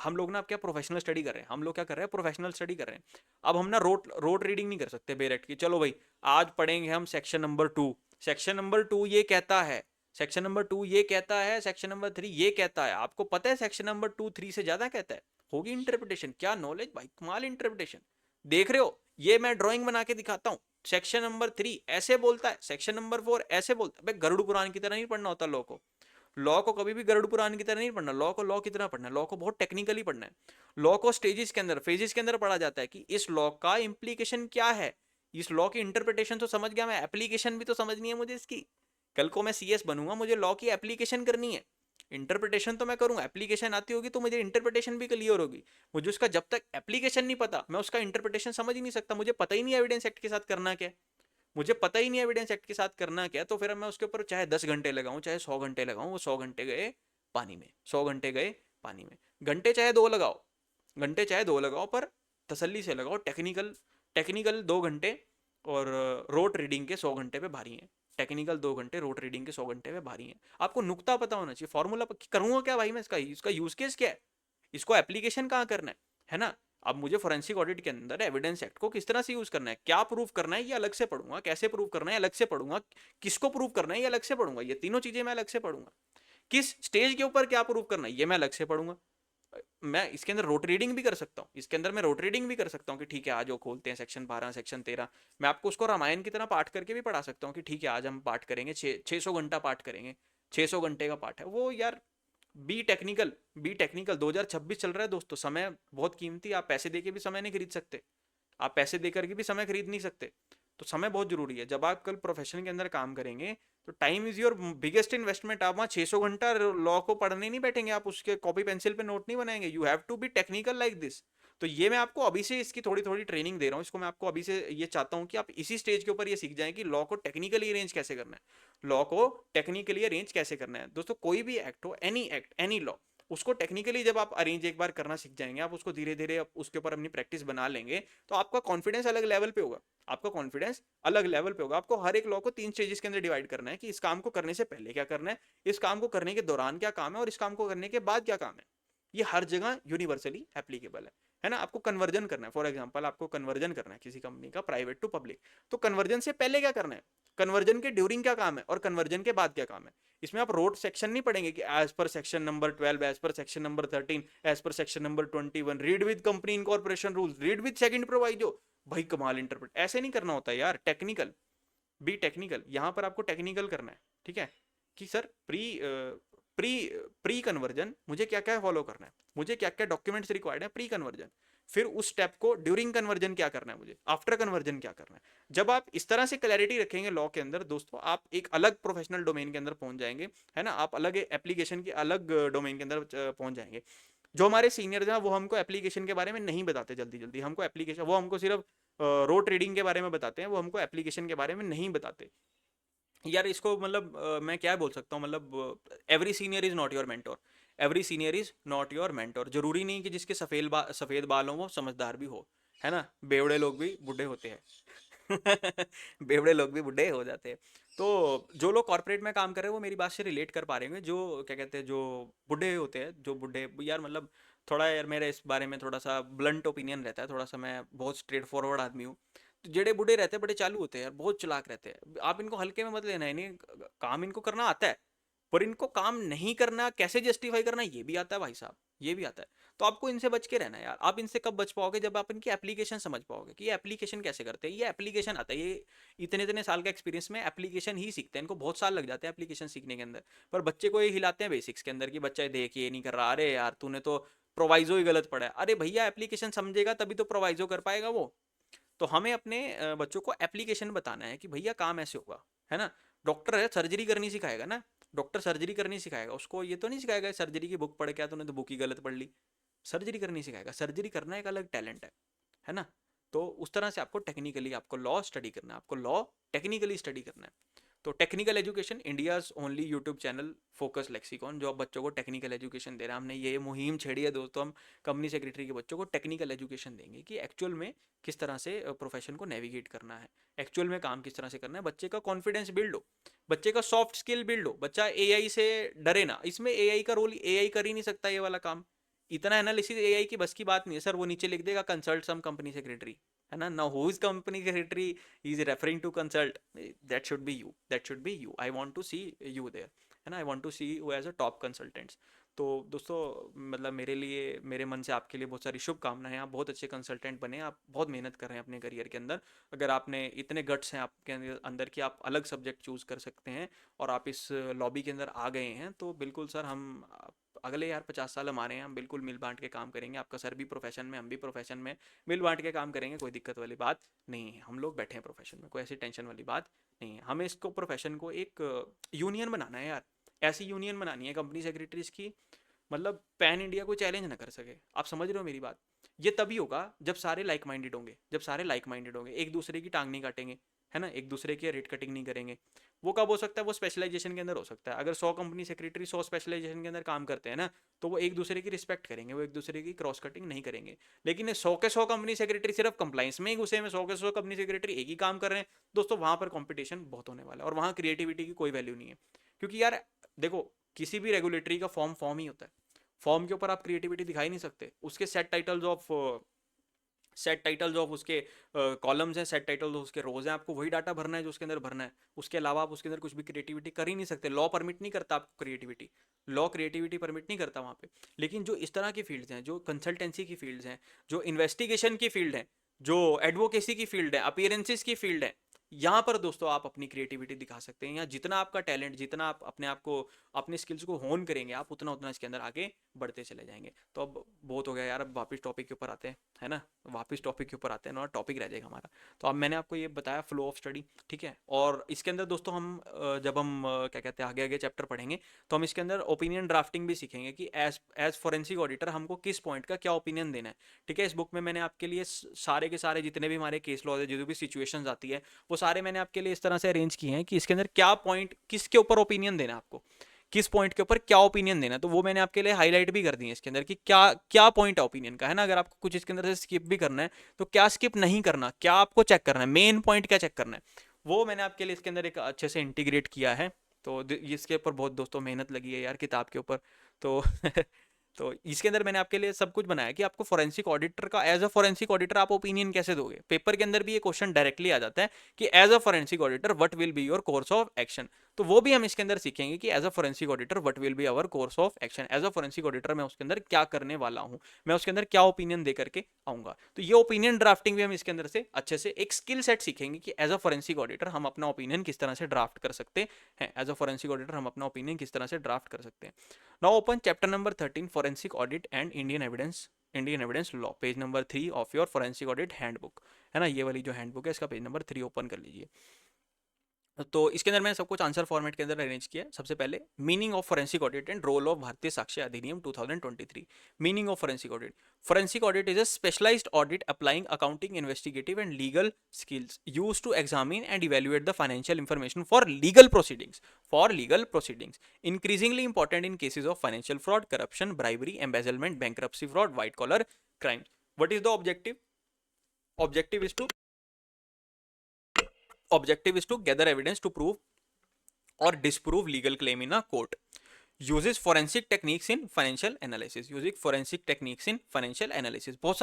हम लोग ना अब क्या प्रोफेशनल स्टडी कर रहे हैं, हम लोग क्या कर रहे हैं, प्रोफेशनल स्टडी कर रहे हैं। अब हम ना रोट रीडिंग नहीं कर सकते बेरेक्ट की, चलो भाई आज पढ़ेंगे हम सेक्शन नंबर 2, सेक्शन नंबर 2 ये कहता है, सेक्शन नंबर 2 ये कहता है, सेक्शन नंबर 3 ये कहता है। आपको पता है सेक्शन नंबर 2 3 से ज्यादा कहता है, होगी इंटरप्रिटेशन, क्या नॉलेज भाई, कमाल इंटरप्रिटेशन। देख रहे हो, ये मैं ड्राइंग बना के दिखाता हूँ, सेक्शन नंबर 3 ऐसे बोलता है, सेक्शन नंबर 4 ऐसे बोलता है। भाई गरुड़ पुराण की तरह नहीं पढ़ना होता लॉ को, लॉ को कभी भी गरुड़ पुराण की तरह नहीं पढ़ना, लॉ को लॉ की तरह पढ़ना है, लॉ को बहुत टेक्निकली पढ़ना है। लॉ को स्टेजेस के अंदर, फेजेस के अंदर पढ़ा जाता है कि इस लॉ का इंप्लीकेशन क्या है। इस लॉ की इंटरप्रिटेशन तो समझ गया मैं, एप्लीकेशन भी तो समझनी है मुझे इसकी। कल को मैं सीएस बनूंगा, मुझे लॉ की एप्लीकेशन करनी है। इंटरप्रिटेशन तो मैं करूंगा, एप्लीकेशन आती होगी तो मुझे इंटरप्रिटेशन भी क्लियर होगी। मुझे उसका जब तक एप्लीकेशन नहीं पता, मैं उसका इंटरप्रिटेशन समझ ही नहीं सकता। मुझे पता ही नहीं एविडेंस एक्ट के साथ करना क्या है, मुझे पता ही नहीं एविडेंस एक्ट के साथ करना क्या, तो फिर मैं उसके ऊपर चाहे 10 घंटे लगाऊं, चाहे 100 घंटे लगाऊं, वो 100 घंटे गए पानी में, 100 घंटे गए पानी में। घंटे चाहे 2 लगाओ, घंटे चाहे 2 लगाओ, पर तसल्ली से लगाओ। टेक्निकल टेक्निकल 2 घंटे और रोट रीडिंग के 100 घंटे पे भारी हैं। टेक्निकल 2 घंटे, रोट रीडिंग के 100 घंटे पे भारी हैं। आपको नुक्ता पता होना चाहिए, फॉर्मूला करूंगा क्या भाई मैं, इसका यूज केस क्या है, इसको एप्लीकेशन कहाँ करना है ना। अब मुझे फोरेंसिक ऑडिट के अंदर एविडेंस एक्ट को किस तरह से यूज करना है, क्या प्रूव करना है, ये अलग से पढ़ूंगा, कैसे प्रूव करना है अलग से पढ़ूंगा, किसको प्रूव करना है ये अलग से पढ़ूंगा, ये तीनों चीजें मैं अलग से पढ़ूंगा। किस स्टेज के ऊपर क्या प्रूव करना है ये मैं अलग से पढ़ूंगा। मैं इसके अंदर रोट रीडिंग भी कर सकता हूँ, इसके अंदर मैं रोट रीडिंग भी कर सकता हूँ कि ठीक है आज वो खोलते हैं सेक्शन 12 सेक्शन 13, मैं आपको उसको रामायण की तरह पाठ करके भी पढ़ा सकता हूँ कि ठीक है आज हम पाठ करेंगे, 600 घंटा पाठ करेंगे, 600 घंटे का पाठ है वो यार। बी टेक्निकल 2026 चल रहा है दोस्तों, समय बहुत कीमती, आप पैसे देके भी समय नहीं खरीद सकते, आप पैसे देकर के भी समय खरीद नहीं सकते। तो समय बहुत जरूरी है। जब आप कल प्रोफेशन के अंदर काम करेंगे तो time is your biggest investment. आप वहाँ 600 घंटा लॉ को पढ़ने नहीं बैठेंगे, आप उसके कॉपी पेंसिल पे नोट नहीं बनाएंगे, you have to be technical like this. तो ये मैं आपको अभी से इसकी थोड़ी थोड़ी ट्रेनिंग दे रहा हूँ, इसको मैं आपको अभी से ये चाहता हूँ कि आप इसी स्टेज के ऊपर ये सीख जाएं कि लॉ को टेक्निकली अरेंज कैसे करना है, लॉ को टेक्निकली अरेंज कैसे करना है। दोस्तों कोई भी एक्ट हो, एनी एक्ट एनी लॉ, उसको टेक्निकली जब आप अरेंज एक बार करना सीख जाएंगे, आप उसको धीरे धीरे उसके ऊपर अपनी प्रैक्टिस बना लेंगे, तो आपका कॉन्फिडेंस अलग लेवल पे होगा, आपका कॉन्फिडेंस अलग लेवल पे होगा। आपको हर एक लॉ को 3 स्टेजेस के अंदर डिवाइड करना है कि इस काम को करने से पहले क्या करना है, इस काम को करने के दौरान क्या काम है, और इस काम को करने के बाद क्या काम है। ये हर जगह यूनिवर्सली एप्लीकेबल है ना। आपको कन्वर्जन करना है, फॉर एग्जांपल आपको कन्वर्जन करना है किसी कंपनी का प्राइवेट टू पब्लिक, तो कन्वर्जन से पहले क्या करना है, कन्वर्जन के ड्यूरिंग क्या काम है, और कन्वर्जन के बाद क्या काम है। इसमें आप रोड सेक्शन नहीं पढ़ेंगे कि as per section number 12, as per section number 13, as per section number 21, read with company incorporation rules, read with second proviso. भाई कमाल इंटरप्रेट, ऐसे नहीं करना होता यार। टेक्निकल, बी टेक्निकल, यहां पर आपको टेक्निकल करना है, ठीक है, कि सर प्री प्री कन्वर्जन मुझे क्या क्या फॉलो करना है, मुझे क्या क्या डॉक्यूमेंट्स रिक्वायर्ड है प्री कन्वर्जन, फिर उस स्टेप को ड्यूरिंग कन्वर्जन क्या करना है मुझे, आफ्टर कन्वर्जन क्या करना है। जब आप इस तरह से क्लैरिटी रखेंगे लॉ के अंदर दोस्तों, आप एक अलग प्रोफेशनल डोमेन के अंदर पहुंच जाएंगे, है ना। आप अलग एप्लीकेशन के अलग डोमेन के अंदर पहुंच जाएंगे। जो हमारे सीनियर्स हैं वो हमको एप्लीकेशन के बारे में नहीं बताते जल्दी जल्दी, हमको एप्लीकेशन, वो हमको सिर्फ रोड ट्रेडिंग के बारे में बताते हैं, वो हमको एप्लीकेशन के बारे में नहीं बताते। यार इसको मतलब मैं क्या बोल सकता हूँ, मतलब every senior is not your mentor, every senior is not your mentor. जरूरी नहीं कि जिसके सफेद बाल हो वो समझदार भी हो, है ना। बेवड़े लोग भी बूढ़े होते हैं बेवड़े लोग भी बूढ़े हो जाते हैं। तो जो लोग कॉर्पोरेट में काम कर रहे हैं वो मेरी बात से रिलेट कर पा रहे होंगे, जो क्या कहते हैं, जो बूढ़े होते हैं, जो बूढ़े यार, मतलब थोड़ा यार मेरा इस बारे में थोड़ा सा ब्लंट ओपिनियन रहता है, थोड़ा सा मैं बहुत स्ट्रेट फॉरवर्ड आदमी हूँ। जेड़े बूढ़े रहते हैं बड़े चालू होते हैं यार, बहुत चालाक रहते हैं, आप इनको हल्के में मत लेना, इन्हें काम इनको करना आता है, पर इनको काम नहीं करना, कैसे जस्टिफाई करना, ये भी आता है भाई साहब, ये भी आता है। तो आपको इनसे बच के रहना है यार। आप इनसे कब बच पाओगे, जब आप इनकी एप्लीकेशन समझ पाओगे कि ये एप्लीकेशन कैसे करते हैं। ये एप्लीकेशन आता है, ये इतने इतने साल का एक्सपीरियंस में एप्लीकेशन ही सीखते हैं, इनको बहुत साल लग जाते हैं एप्लीकेशन सीखने के अंदर। पर बच्चे को ये हिलाते हैं बेसिक्स के अंदर कि बच्चा देख ये नहीं कर रहा, अरे यार तूने तो प्रोवाइजो ही गलत पढ़ा है। अरे भैया एप्लीकेशन समझेगा तभी तो प्रोवाइजो कर पाएगा वो। तो हमें अपने बच्चों को एप्लीकेशन बताना है कि भैया काम ऐसे होगा, है ना। डॉक्टर है, सर्जरी करनी सिखाएगा ना, डॉक्टर सर्जरी करनी सिखाएगा, उसको ये तो नहीं सिखाएगा सर्जरी की बुक पढ़ के तूने तो बुक ही गलत पढ़ ली। सर्जरी करनी सिखाएगा, सर्जरी करना एक अलग टैलेंट है ना। तो उस तरह से आपको टेक्निकली, आपको लॉ स्टडी करना है, आपको लॉ टेक्निकली स्टडी करना है। तो technical education, India's only YouTube channel focus lexicon, जो अब बच्चों को टेक्निकल एजुकेशन दे रहा है। हमने ये मुहिम छेड़ी है दोस्तों, हम कंपनी सेक्रेटरी के बच्चों को टेक्निकल एजुकेशन देंगे कि एक्चुअल में किस तरह से प्रोफेशन को नेविगेट करना है, एक्चुअल में काम किस तरह से करना है। बच्चे का कॉन्फिडेंस बिल्ड हो, बच्चे का सॉफ्ट स्किल बिल्ड हो, बच्चा एआई से डरे ना। इसमें एआई का रोल, एआई कर ही नहीं सकता ये वाला काम, इतना एनालिसिस एआई की बस की बात नहीं है सर। वो नीचे लिख देगा कंसल्ट सम कंपनी सेक्रेटरी, है ना। Now who is company secretary, he is referring to consult, that should be you, that should be you, I want to see you there, है ना। I want to see you as a top consultants. तो दोस्तों मतलब मेरे लिए, मेरे मन से आपके लिए बहुत सारी शुभकामनाएं। आप बहुत अच्छे कंसल्टेंट बने, आप बहुत मेहनत कर रहे हैं अपने करियर के अंदर। अगर आपने इतने गट्स हैं आपके अंदर कि आप अलग सब्जेक्ट चूज कर सकते हैं और आप इस लॉबी के अंदर आ गए हैं, तो बिल्कुल सर हम अगले यार 50 साल हमारे हैं, हम बिल्कुल मिल बांट के काम करेंगे। आपका सर भी प्रोफेशन में, हम भी प्रोफेशन में, मिल बांट के काम करेंगे, कोई दिक्कत वाली बात नहीं है। हम लोग बैठे हैं प्रोफेशन में, कोई ऐसी टेंशन वाली बात नहीं है। हमें इसको प्रोफेशन को एक यूनियन बनाना है यार, ऐसी यूनियन बनानी है कंपनी सेक्रेटरीज की, मतलब पैन इंडिया को चैलेंज ना कर सके। आप समझ रहे हो मेरी बात। ये तभी होगा जब सारे लाइक माइंडेड होंगे, जब सारे लाइक माइंडेड होंगे, एक दूसरे की टांग नहीं काटेंगे, है ना, एक दूसरे के रेट कटिंग नहीं करेंगे। वो कब हो सकता है, वो स्पेशलाइजेशन के अंदर हो सकता है। अगर 100 कंपनी सेक्रेटरी 100 स्पेशलाइजेशन के अंदर काम करते हैं ना, तो वो एक दूसरे की रिस्पेक्ट करेंगे, वो एक दूसरे की क्रॉस कटिंग नहीं करेंगे। लेकिन 100 के 100 कंपनी सेक्रेटरी सिर्फ कंप्लाइंस में ही घुसे में, 100 के 100 कंपनी सेक्रेटरी एक ही काम कर रहे हैं, दोस्तों वहां पर कॉम्पिटिशन बहुत होने वाला है, और वहां क्रिएटिविटी की कोई वैल्यू नहीं है। क्योंकि यार देखो, किसी भी रेगुलेटरी का फॉर्म फॉर्म ही होता है, फॉर्म के ऊपर आप क्रिएटिविटी दिखा ही नहीं सकते। उसके सेट टाइटल्स ऑफ उसके कॉलम्स हैं, सेट टाइटल्स ऑफ उसके रोज हैं, आपको वही डाटा भरना है जो उसके अंदर भरना है। उसके अलावा आप उसके अंदर कुछ भी क्रिएटिविटी कर ही नहीं सकते, लॉ परमिट नहीं करता आपको क्रिएटिविटी, लॉ क्रिएटिविटी परमिट नहीं करता वहाँ पे। लेकिन जो इस तरह की फील्ड्स हैं, जो कंसल्टेंसी की फील्ड्स हैं, जो इन्वेस्टिगेशन की फील्ड है, जो एडवोकेसी की फील्ड है, अपीयरेंसेस की फील्ड है, यहाँ पर दोस्तों आप अपनी क्रिएटिविटी दिखा सकते हैं। यहाँ जितना आपका टैलेंट, जितना आप अपने आप को, अपने स्किल्स को होन करेंगे आप, उतना उतना इसके अंदर आगे बढ़ते चले जाएंगे। तो अब बहुत हो गया यार, अब वापस टॉपिक के ऊपर आते हैं, है ना, वापस टॉपिक के ऊपर आते हैं ना, टॉपिक रह जाएगा हमारा। तो अब मैंने आपको ये बताया फ्लो ऑफ स्टडी, ठीक है। और इसके अंदर दोस्तों हम जब हम क्या कहते हैं आगे आगे चैप्टर पढ़ेंगे, तो हम इसके अंदर ओपिनियन ड्राफ्टिंग भी सीखेंगे कि एज एज फॉरेंसिक ऑडिटर हमको किस पॉइंट का क्या ओपिनियन देना है, ठीक है। इस बुक में मैंने आपके लिए सारे के सारे जितने भी हमारे केस लॉज है, जो भी सिचुएशंस आती है, वो सारे मैंने आपके लिए इस तरह से अरेंज किए हैं कि इसके अंदर क्या पॉइंट, किसके ऊपर ओपिनियन देना है आपको, किस पॉइंट के ऊपर क्या ओपिनियन देना। तो वो मैंने आपके लिए हाईलाइट भी कर दी है इसके अंदर कि क्या क्या पॉइंट है ओपिनियन का, है ना। अगर आपको कुछ इसके अंदर से स्किप भी करना है तो क्या स्किप नहीं करना, क्या आपको चेक करना है, मेन पॉइंट क्या चेक करना है, वो मैंने आपके लिए इसके अंदर एक अच्छे से इंटीग्रेट किया है। तो इसके ऊपर बहुत दोस्तों मेहनत लगी है यार, किताब के ऊपर। तो तो इसके अंदर मैंने आपके लिए सब कुछ बनाया कि आपको फॉरेंसिक ऑडिटर का, एज अ फॉरेंसिक ऑडिटर आप ओपिनियन कैसे दोगे। पेपर के अंदर भी ये क्वेश्चन डायरेक्टली आ जाता है कि as a forensic auditor what will be your course of action. तो वो भी हम इसके अंदर सीखेंगे कि as a forensic auditor what will be our course of action. As a forensic auditor मैं उसके अंदर क्या करने वाला हूँ, मैं उसके अंदर क्या ओपिनियन दे करके आऊंगा। तो ये ओपिनियन ड्राफ्टिंग भी हम इसके अंदर से अच्छे से एक स्किल सेट सीखेंगे कि एज अ फॉरेंसिक ऑडिटर हम अपना ओपिनियन किस तरह से ड्राफ्ट कर सकते हैं, एज अ फॉरेंसिक ऑडिटर हम अपना ओपिनियन किस तरह से ड्राफ्ट कर सकते हैं। Now open chapter number 13 forensic audit and Indian evidence law, page number 3 of your forensic audit handbook, है ना। ये वाली जो हैंडबुक है इसका पेज नंबर 3 ओपन कर लीजिए। तो इसके अंदर मैंने सब कुछ आंसर फॉर्मेट के अंदर अरेंज किया है। सबसे पहले meaning of forensic audit and role of Bharatiya Sakshya Adhiniyam 2023। Meaning of forensic audit is a specialised audit applying accounting, investigative and legal skills used to examine and evaluate the financial information for legal proceedings increasingly important in cases of financial fraud, corruption, bribery, embezzlement, bankruptcy fraud, white collar crimes. What is the objective? Objective is to gather evidence to prove or disprove legal claim in a court uses forensic techniques in financial analysis, using forensic techniques in financial analysis. बहुत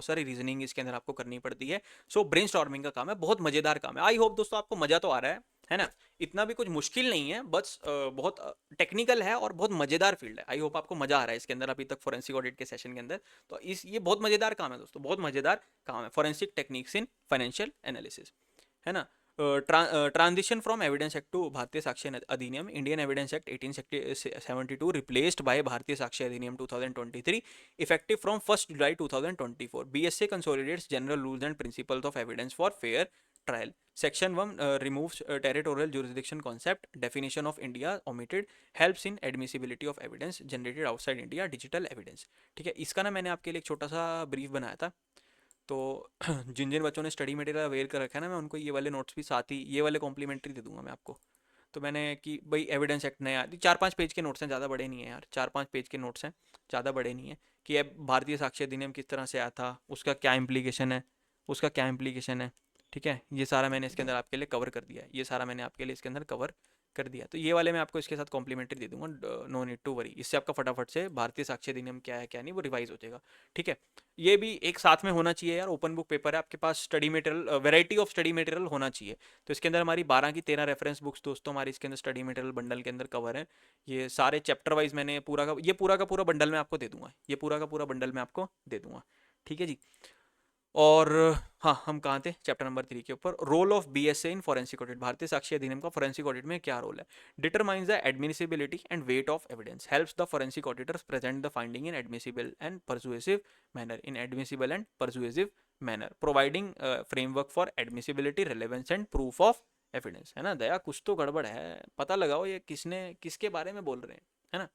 सारी reasoning इसके अंदर आपको करनी पड़ती है। सो brainstorming का काम है, बहुत मजेदार काम है। आई होप दोस्तों आपको मजा तो आ रहा है ना? इतना भी कुछ मुश्किल नहीं है, बस बहुत टेक्निकल है और बहुत मजेदार फील्ड है। आई होप आपको मजा आ रहा है इसके अंदर अभी तक फोरेंसिक ऑडिट के सेशन के अंदर। तो इस ये बहुत मजेदार काम है दोस्तों, बहुत मजेदार काम है, forensic techniques in financial analysis, है ना? Transition from evidence act to Bharatiya Sakshya Adhiniyam, Indian evidence act 1872 replaced by Bharatiya Sakshya Adhiniyam 2023, effective from 1 July 2024। BSA consolidates general rules and principles of evidence for fair trial. Section 1 removes territorial jurisdiction concept, definition of India omitted, helps in admissibility of evidence generated outside India, digital evidence। ठीक है, इसका ना मैंने आपके लिए एक छोटा सा ब्रीफ बनाया था। तो जिन जिन बच्चों ने स्टडी मटेरियल अवेयर कर रखा है ना, मैं उनको ये वाले नोट्स भी साथ ही ये वाले कॉम्प्लीमेंट्री दे दूंगा मैं आपको। तो मैंने कि भाई एविडेंस एक्ट नया 4-5 पेज के नोट्स हैं, ज़्यादा बड़े नहीं है यार, 4-5 पेज के नोट्स हैं, ज़्यादा बड़े नहीं है। कि अब भारतीय साक्ष्य अधिनियम किस तरह से आया था, उसका क्या इम्प्लीकेशन है, उसका क्या इम्प्लीकेशन है। ठीक है, ये सारा मैंने इसके अंदर आपके लिए कवर कर दिया है, ये सारा मैंने आपके लिए इसके अंदर कवर कर दिया। तो ये वाले मैं आपको इसके साथ कॉम्प्लीमेंट्री दे दूंगा, नो नीड टू वरी। इससे आपका फटाफट से भारतीय साक्ष्य अधिनियम क्या है क्या नहीं वो रिवाइज हो जाएगा। ठीक है, ये भी एक साथ में होना चाहिए यार, ओपन बुक पेपर है आपके पास, study material variety of study material होना चाहिए। तो इसके अंदर हमारी 12 की 13 रेफरेंस बुक्स दोस्तों हमारी इसके अंदर स्टडी मटेरियल बंडल के अंदर कवर है। ये सारे चैप्टर वाइज मैंने पूरा का पूरा बंडल मैं आपको दे दूंगा, ये पूरा का पूरा बंडल मैं आपको दे दूंगा। ठीक है जी। और हाँ, हम कहाँ थे? चैप्टर नंबर 3 के ऊपर, role of BSA in forensic audit. Bharatiya Sakshya अधिनियम का फॉरेंसिक ऑडिट में क्या रोल है? Determines the admissibility and weight of evidence, helps the forensic auditors present the finding in admissible and persuasive manner, providing framework for admissibility, relevance and proof of evidence. है ना दया, कुछ तो गड़बड़ है, पता लगाओ ये किसके बारे में बोल रहे हैं, है ना?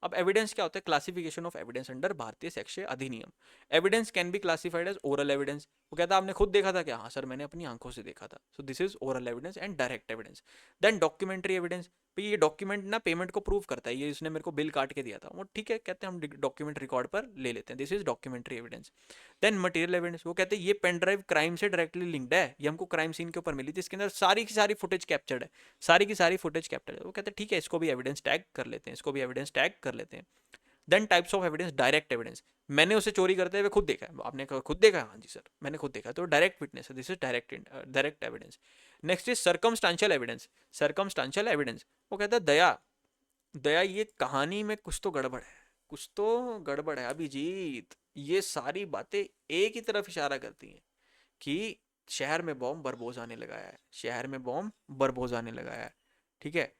अब एविडेंस क्या होता है? Classification of evidence under Bharatiya Sakshya Adhiniyam. Evidence can be classified as oral evidence. वो कहता है आपने खुद देखा था क्या? हाँ सर, मैंने अपनी आंखों से देखा था। So this is oral evidence and direct evidence. Then documentary evidence, भाई ये डॉक्यूमेंट ना पेमेंट को प्रूव करता है, ये इसने मेरे को बिल काट के दिया था, वो ठीक है, कहते हैं हम डॉक्यूमेंट रिकॉर्ड पर ले लेते हैं, this is documentary evidence. Then material evidence, वो कहते हैं ये पेन ड्राइव क्राइम से डायरेक्टली लिंक्ड है, ये हमको क्राइम सीन के ऊपर मिली थी, इसके अंदर सारी की सारी फुटेज कैप्चर्ड है, सारी की सारी फुटेज कैप्चर्ड है। वो कहते हैं ठीक है, इसको भी एविडेंस टैग कर लेते हैं, इसको भी एविडेंस टैग कर लेते हैं। Then types of evidence, direct evidence, मैंने उसे चोरी करते हुए खुद देखा है, आपने खुद देखा है? हाँ जी सर, मैंने खुद देखा है, तो डायरेक्ट विटनेस है, this is direct evidence. Next is circumstantial evidence. Circumstantial evidence, वो कहता है दया दया ये कहानी में कुछ तो गड़बड़ है, कुछ तो गड़बड़ है अभिजीत, ये सारी बातें एक ही तरफ इशारा करती हैं कि शहर में बॉम्ब बरबोस आने लगा है, शहर में बॉम्ब बरबोस आने लगा है। ठीक है,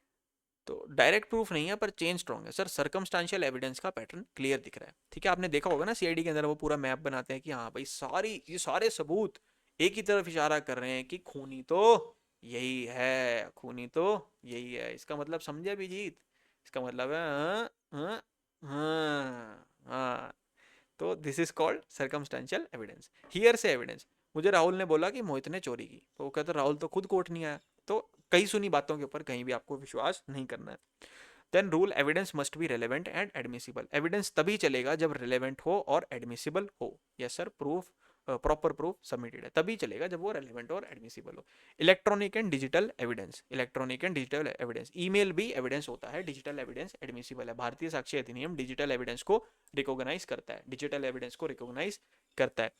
तो डायरेक्ट प्रूफ नहीं है पर चेन स्ट्रॉन्ग है सर, सर्कमस्टांशियल एविडेंस का पैटर्न क्लियर दिख रहा है। ठीक है, आपने देखा होगा ना सीआईडी के अंदर वो पूरा मैप बनाते हैं कि हाँ भाई ये सारे सबूत एक ही तरफ इशारा कर रहे हैं कि खूनी तो यही है, खूनी तो यही है। इसका मतलब समझे अभिजीत? इसका मतलब है हाँ हाँ हाँ हाँ। तो this is called circumstantial evidence. Hearsay evidence, मुझे राहुल ने बोला कि मोहित ने चोरी की, तो वो कहता राहुल तो खुद कोर्ट नहीं आया। तो कई सुनी बातों के ऊपर कहीं भी आपको विश्वास नहीं करना है। Then rule, evidence must be relevant and admissible. Evidence तभी चलेगा जब रिलेवेंट हो और एडमिसिबल हो। Yes sir, proof proper proof submitted है तभी चलेगा जब वो रेलेवेंट और एडमिसिबल हो। Electronic and digital evidence, electronic and digital evidence, email भी एविडेंस होता है, डिजिटल एविडेंस एडमिसिबल है। भारतीय साक्ष्य अधिनियम डिजिटल एविडेंस को रिकॉग्नाइज करता है, डिजिटल एविडेंस को रिकॉग्नाइज करता है।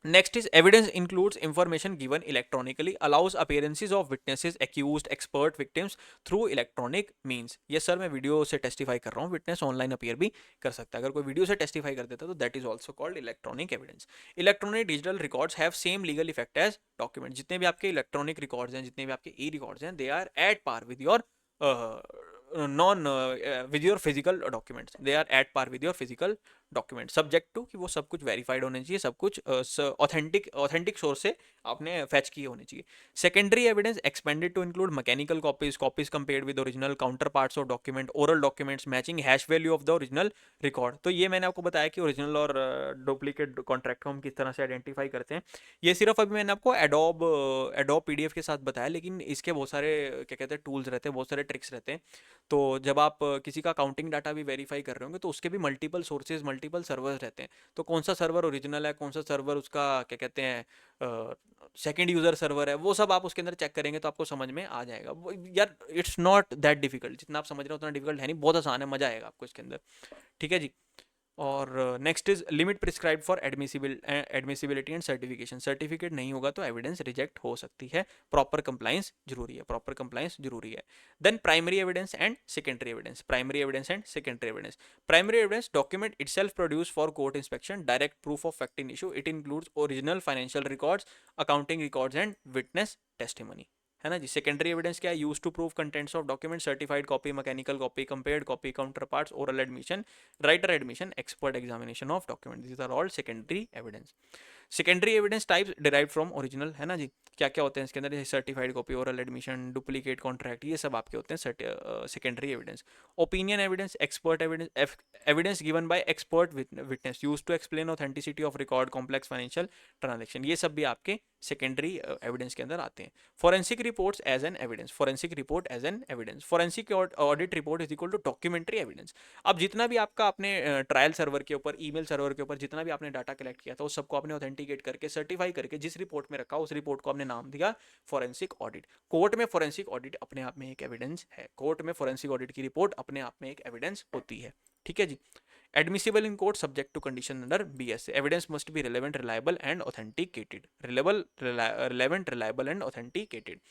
Next is evidence includes information given electronically, allows appearances of witnesses, accused, expert, victims through electronic means। Yes sir, मैं वीडियो से टेस्टिफाई कर रहा हूँ, विटनेस ऑनलाइन अपीयर भी कर सकता है। अगर कोई वीडियो से टेस्टिफाई कर देता है तो that is also called electronic evidence. Electronic digital records have same legal effect as document. जितने भी आपके इलेक्ट्रॉनिक रिकॉर्ड्स हैं, जितने भी आपके ई रिकॉर्ड्स हैं, they are at par with your with your physical documents, they are at par with your physical document, subject to कि वो सब कुछ वेरीफाइड होने चाहिए, सब कुछ ऑथेंटिक सोर्स से आपने फैच किए होने चाहिए। Secondary evidence expanded to include mechanical copies compared with original, counter parts of document, oral documents, matching hash value of the original record. तो ये मैंने आपको बताया कि ओरिजिनल और डुप्लीकेट कॉन्ट्रैक्ट को हम किस तरह से आइडेंटिफाई करते हैं। ये सिर्फ अभी मैंने आपको एडोब पीडीएफ के साथ बताया, लेकिन इसके बहुत सारे क्या कहते हैं टूल्स रहते हैं, बहुत सारे ट्रिक्स रहते हैं। तो जब आप किसी का अकाउंटिंग डाटा भी वेरीफाई कर रहे होंगे तो उसके भी मल्टीपल सोर्सेज मल्टीपल सर्वर्स रहते हैं। तो कौन सा सर्वर ओरिजिनल है, कौन सा सर्वर उसका क्या कहते हैं सेकंड यूजर सर्वर है, वो सब आप उसके अंदर चेक करेंगे तो आपको समझ में आ जाएगा। यार इट्स नॉट दैट डिफिकल्ट, जितना आप समझ रहे हो उतना डिफिकल्ट है नहीं, बहुत आसान है, मजा आएगा आपको इसके अंदर। ठीक है जी। और next is limit prescribe for admissibility and certification. Certificate नहीं होगा तो एविडेंस रिजेक्ट हो सकती है। प्रॉपर कंप्लाइंस जरूरी है, प्रॉपर कंप्लाइंस जरूरी है। Then primary evidence and secondary evidence. Primary evidence and secondary evidence. Primary evidence document itself produce for court inspection, direct proof of fact in issue. It includes original financial records, accounting records and witness testimony. है ना जी। Secondary evidence क्या है? Use to prove contents of document, certified copy, mechanical copy, compared copy, counterparts, oral admission, writer admission, expert examination of document. These are all secondary evidence. Secondary evidence types derive from original. है ना जी। क्या क्या होते हैं इसके अंदर? Certified copy, oral admission, duplicate contract, ये सब आपके होते हैं secondary evidence. Opinion evidence, expert evidence, evidence given by expert witness, use to explain authenticity of record, complex financial transaction, ये सब भी आपके सेकेंडरी एविडेंस के अंदर आते हैं। Forensic reports as an evidence. Forensic report as an evidence. Forensic audit report is equal to documentary evidence. अब जितना भी आपका आपने ट्रायल सर्वर के ऊपर, ईमेल सर्वर के ऊपर जितना भी आपने डाटा कलेक्ट किया था, उस सबको आपने ऑथेंटिकेट करके, सर्टिफाई करके जिस रिपोर्ट में रखा, उस रिपोर्ट को आपने नाम दिया फॉरेंसिक ऑडिट। कोर्ट में फॉरेंसिक ऑडिट अपने आप में एक एविडेंस है। कोर्ट में फॉरेंसिक ऑडिट की रिपोर्ट अपने आप में एक एविडेंस होती है। ठीक है जी। Admissible in court subject to condition under BSA. Evidence must be relevant, reliable and authenticated. Relevant, reliable and authenticated.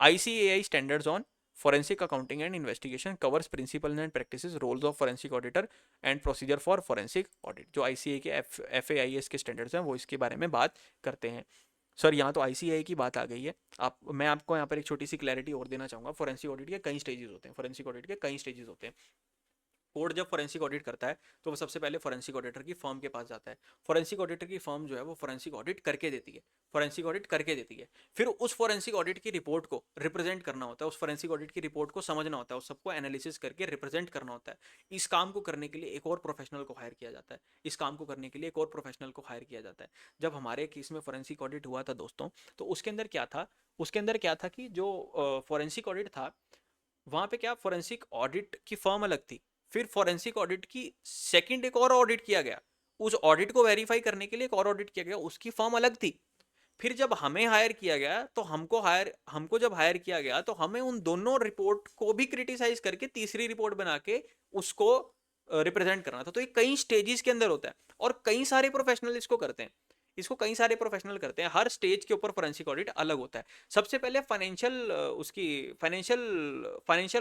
ICAI standards on forensic accounting and investigation covers principles and practices, roles of forensic auditor and procedure for forensic audit. जो ICAI के FAIS के standards हैं वो इसके बारे में बात करते हैं। सर यहाँ तो ICAI की बात आ गई है। मैं आपको यहाँ पर एक छोटी सी क्लैरिटी और देना चाहूँगा। फोरेंसिक ऑडिट के कई स्टेजेस होते हैं। फोरेंसिक ऑडिट के कई स्टेजेस होते हैं। कोर्ट जब फोरेंसिक ऑडिट करता है तो वो सबसे पहले फोरेंसिक ऑडिटर की फर्म के पास जाता है। फोरेंसिक ऑडिटर की फर्म जो है वो फोरेंसिक ऑडिट करके देती है। फोरेंसिक ऑडिट करके देती है। फिर उस फोरेंसिक ऑडिट की रिपोर्ट को रिप्रेजेंट करना होता है। उस फोरेंसिक ऑडिट की रिपोर्ट को समझना होता है, उस सबको एनालिसिस करके रिप्रेजेंट करना होता है। इस काम को करने के लिए एक और प्रोफेशनल को हायर किया जाता है। इस काम को करने के लिए एक और प्रोफेशनल को हायर किया जाता है। जब हमारे केस में फोरेंसिक ऑडिट हुआ था दोस्तों, तो उसके अंदर क्या था? उसके अंदर क्या था कि जो फोरेंसिक ऑडिट था, वहां पे क्या, फोरेंसिक ऑडिट की फर्म अलग थी। फिर फोरेंसिक ऑडिट की सेकंड एक और ऑडिट किया गया। उस ऑडिट को वेरीफाई करने के लिए एक और ऑडिट किया गया, उसकी फर्म अलग थी। फिर जब हमें हायर किया गया तो हमको जब हायर किया गया तो हमें उन दोनों रिपोर्ट को भी क्रिटिसाइज करके तीसरी रिपोर्ट बना के उसको रिप्रेजेंट करना था। तो ये कई स्टेजेस के अंदर होता है और कई सारे प्रोफेशनल इसको करते हैं। इसको कई सारे प्रोफेशनल करते हैं। हर स्टेज के ऊपर फोरेंसिक ऑडिट अलग होता है। सबसे पहले फाइनेंशियल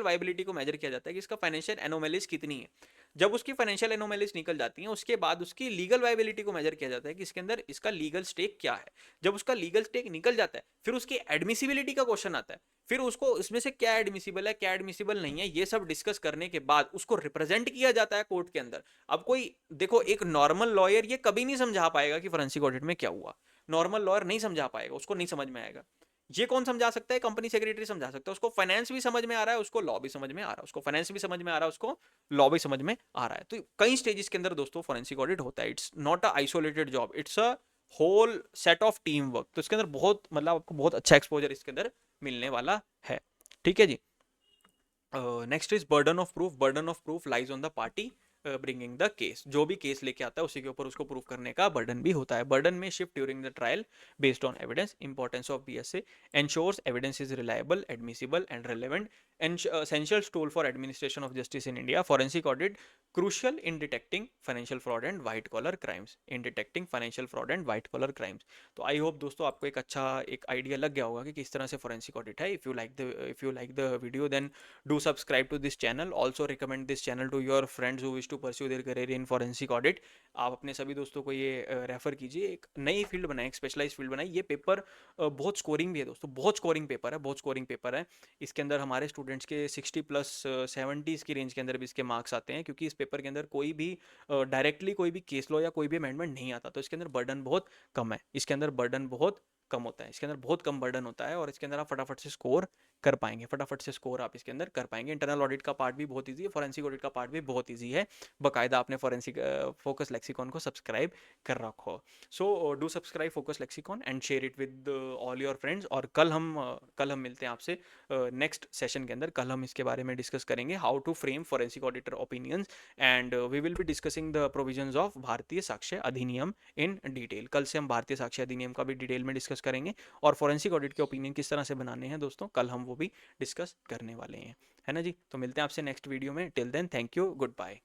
वायबिलिटी को मेजर किया जाता है कि इसका फाइनेंशियल एनोमैलिस कितनी है। जब उसकी फाइनेंशियल एनोमैलिस निकल जाती हैं, उसके बाद उसकी लीगल वायबिलिटी को मेजर किया जाता है कि इसके अंदर इसका लीगल स्टेक क्या है। जब उसका लीगल स्टेक निकल जाता है, फिर उसकी एडमिसिबिलिटी का क्वेश्चन आता है। फिर उसको इसमें से क्या एडमिसिबल है, क्या एडमिसिबल नहीं है, ये सब डिस्कस करने के बाद उसको रिप्रेजेंट किया जाता है कोर्ट के अंदर। अब कोई देखो, एक नॉर्मल लॉयर ये कभी नहीं समझा पाएगा कि फोरेंसिक ऑडिट में क्या हुआ। नॉर्मल लॉयर नहीं समझा पाएगा, उसको नहीं समझ में आएगा। ये कौन समझा सकता है? कंपनी सेक्रेटरी समझा सकता है। उसको फाइनेंस भी समझ में आ रहा है, उसको लॉ भी समझ में आ रहा है। उसको फाइनेंस भी समझ में आ रहा है, उसको लॉ भी समझ में आ रहा है। तो कई स्टेजेस के अंदर दोस्तों फोरेंसिक ऑडिट होता है। It's not a isolated job, it's a whole set of team work. तो इसके अंदर बहुत मतलब आपको बहुत अच्छा एक्सपोजर इसके अंदर मिलने वाला है। ठीक है जी। Next is burden of proof. Burden of proof lies on the party bringing the case. जो भी केस लेके आता है उसी के ऊपर उसको प्रूफ करने का बर्डन भी होता है। बर्डन में shift during the trial based on evidence. Importance of BSA ensures evidence is reliable, admissible and relevant. essential tool for administration of justice in India. Forensic audit crucial in detecting financial fraud and white collar crimes. In detecting financial fraud and white collar crimes. तो I hope दोस्तों आपको एक अच्छा एक idea लग गया होगा कि किस तरह से फोरेंसिक ऑडिट है। If you like the video then do subscribe to this channel. Also recommend this channel to your friends who wish to pursue their career in forensic audit. आप अपने सभी दोस्तों को ये रेफर कीजिए। एक नई फील्ड बनाए, एक स्पेशलाइज फील्ड बनाए। ये पेपर बहुत स्कोरिंग भी है दोस्तों, बहुत स्कोरिंग पेपर है, बहुत स्कोरिंग पेपर है। इसके अंदर हमारे स्टूडेंट्स के 60+ 70s की रेंज के अंदर भी इसके मार्क्स आते हैं, क्योंकि इस पेपर के अंदर कोई भी डायरेक्टली कोई भी केस लॉ या कोई भी अमेंडमेंट नहीं आता। तो इसके अंदर बर्डन बहुत कम है, इसके अंदर बर्डन बहुत कम होता है, इसके अंदर बहुत कम बर्डन होता है और इसके अंदर आप फटाफट से स्कोर कर पाएंगे, फटाफट से स्कोर आप इसके अंदर कर पाएंगे। इंटरनल ऑडिट का पार्ट भी बहुत ईजी है, फॉरेंसिक ऑडिट का पार्ट भी बहुत ईजी है, बाकायदा आपने फॉरेंसिक फोकस लेक्सिकॉन को सब्सक्राइब कर रखो। So do subscribe focus lexicon and share it with all your friends. और कल हम मिलते हैं आपसे नेक्स्ट सेशन के अंदर। कल हम इसके बारे में डिस्कस करेंगे how to frame forensic auditor opinions and we will be discussing the provisions of Bharatiya Sakshya अधिनियम इन डिटेल। कल से हम भारतीय साक्ष्य अधिनियम का भी डिटेल में डिस्कस करेंगे और फॉरेंसिक ऑडिट के ओपिनियन किस तरह से बनाने हैं दोस्तों, कल हम वो भी डिस्कस करने वाले हैं, है ना जी। तो मिलते हैं आपसे नेक्स्ट वीडियो में। Till then thank you, good bye.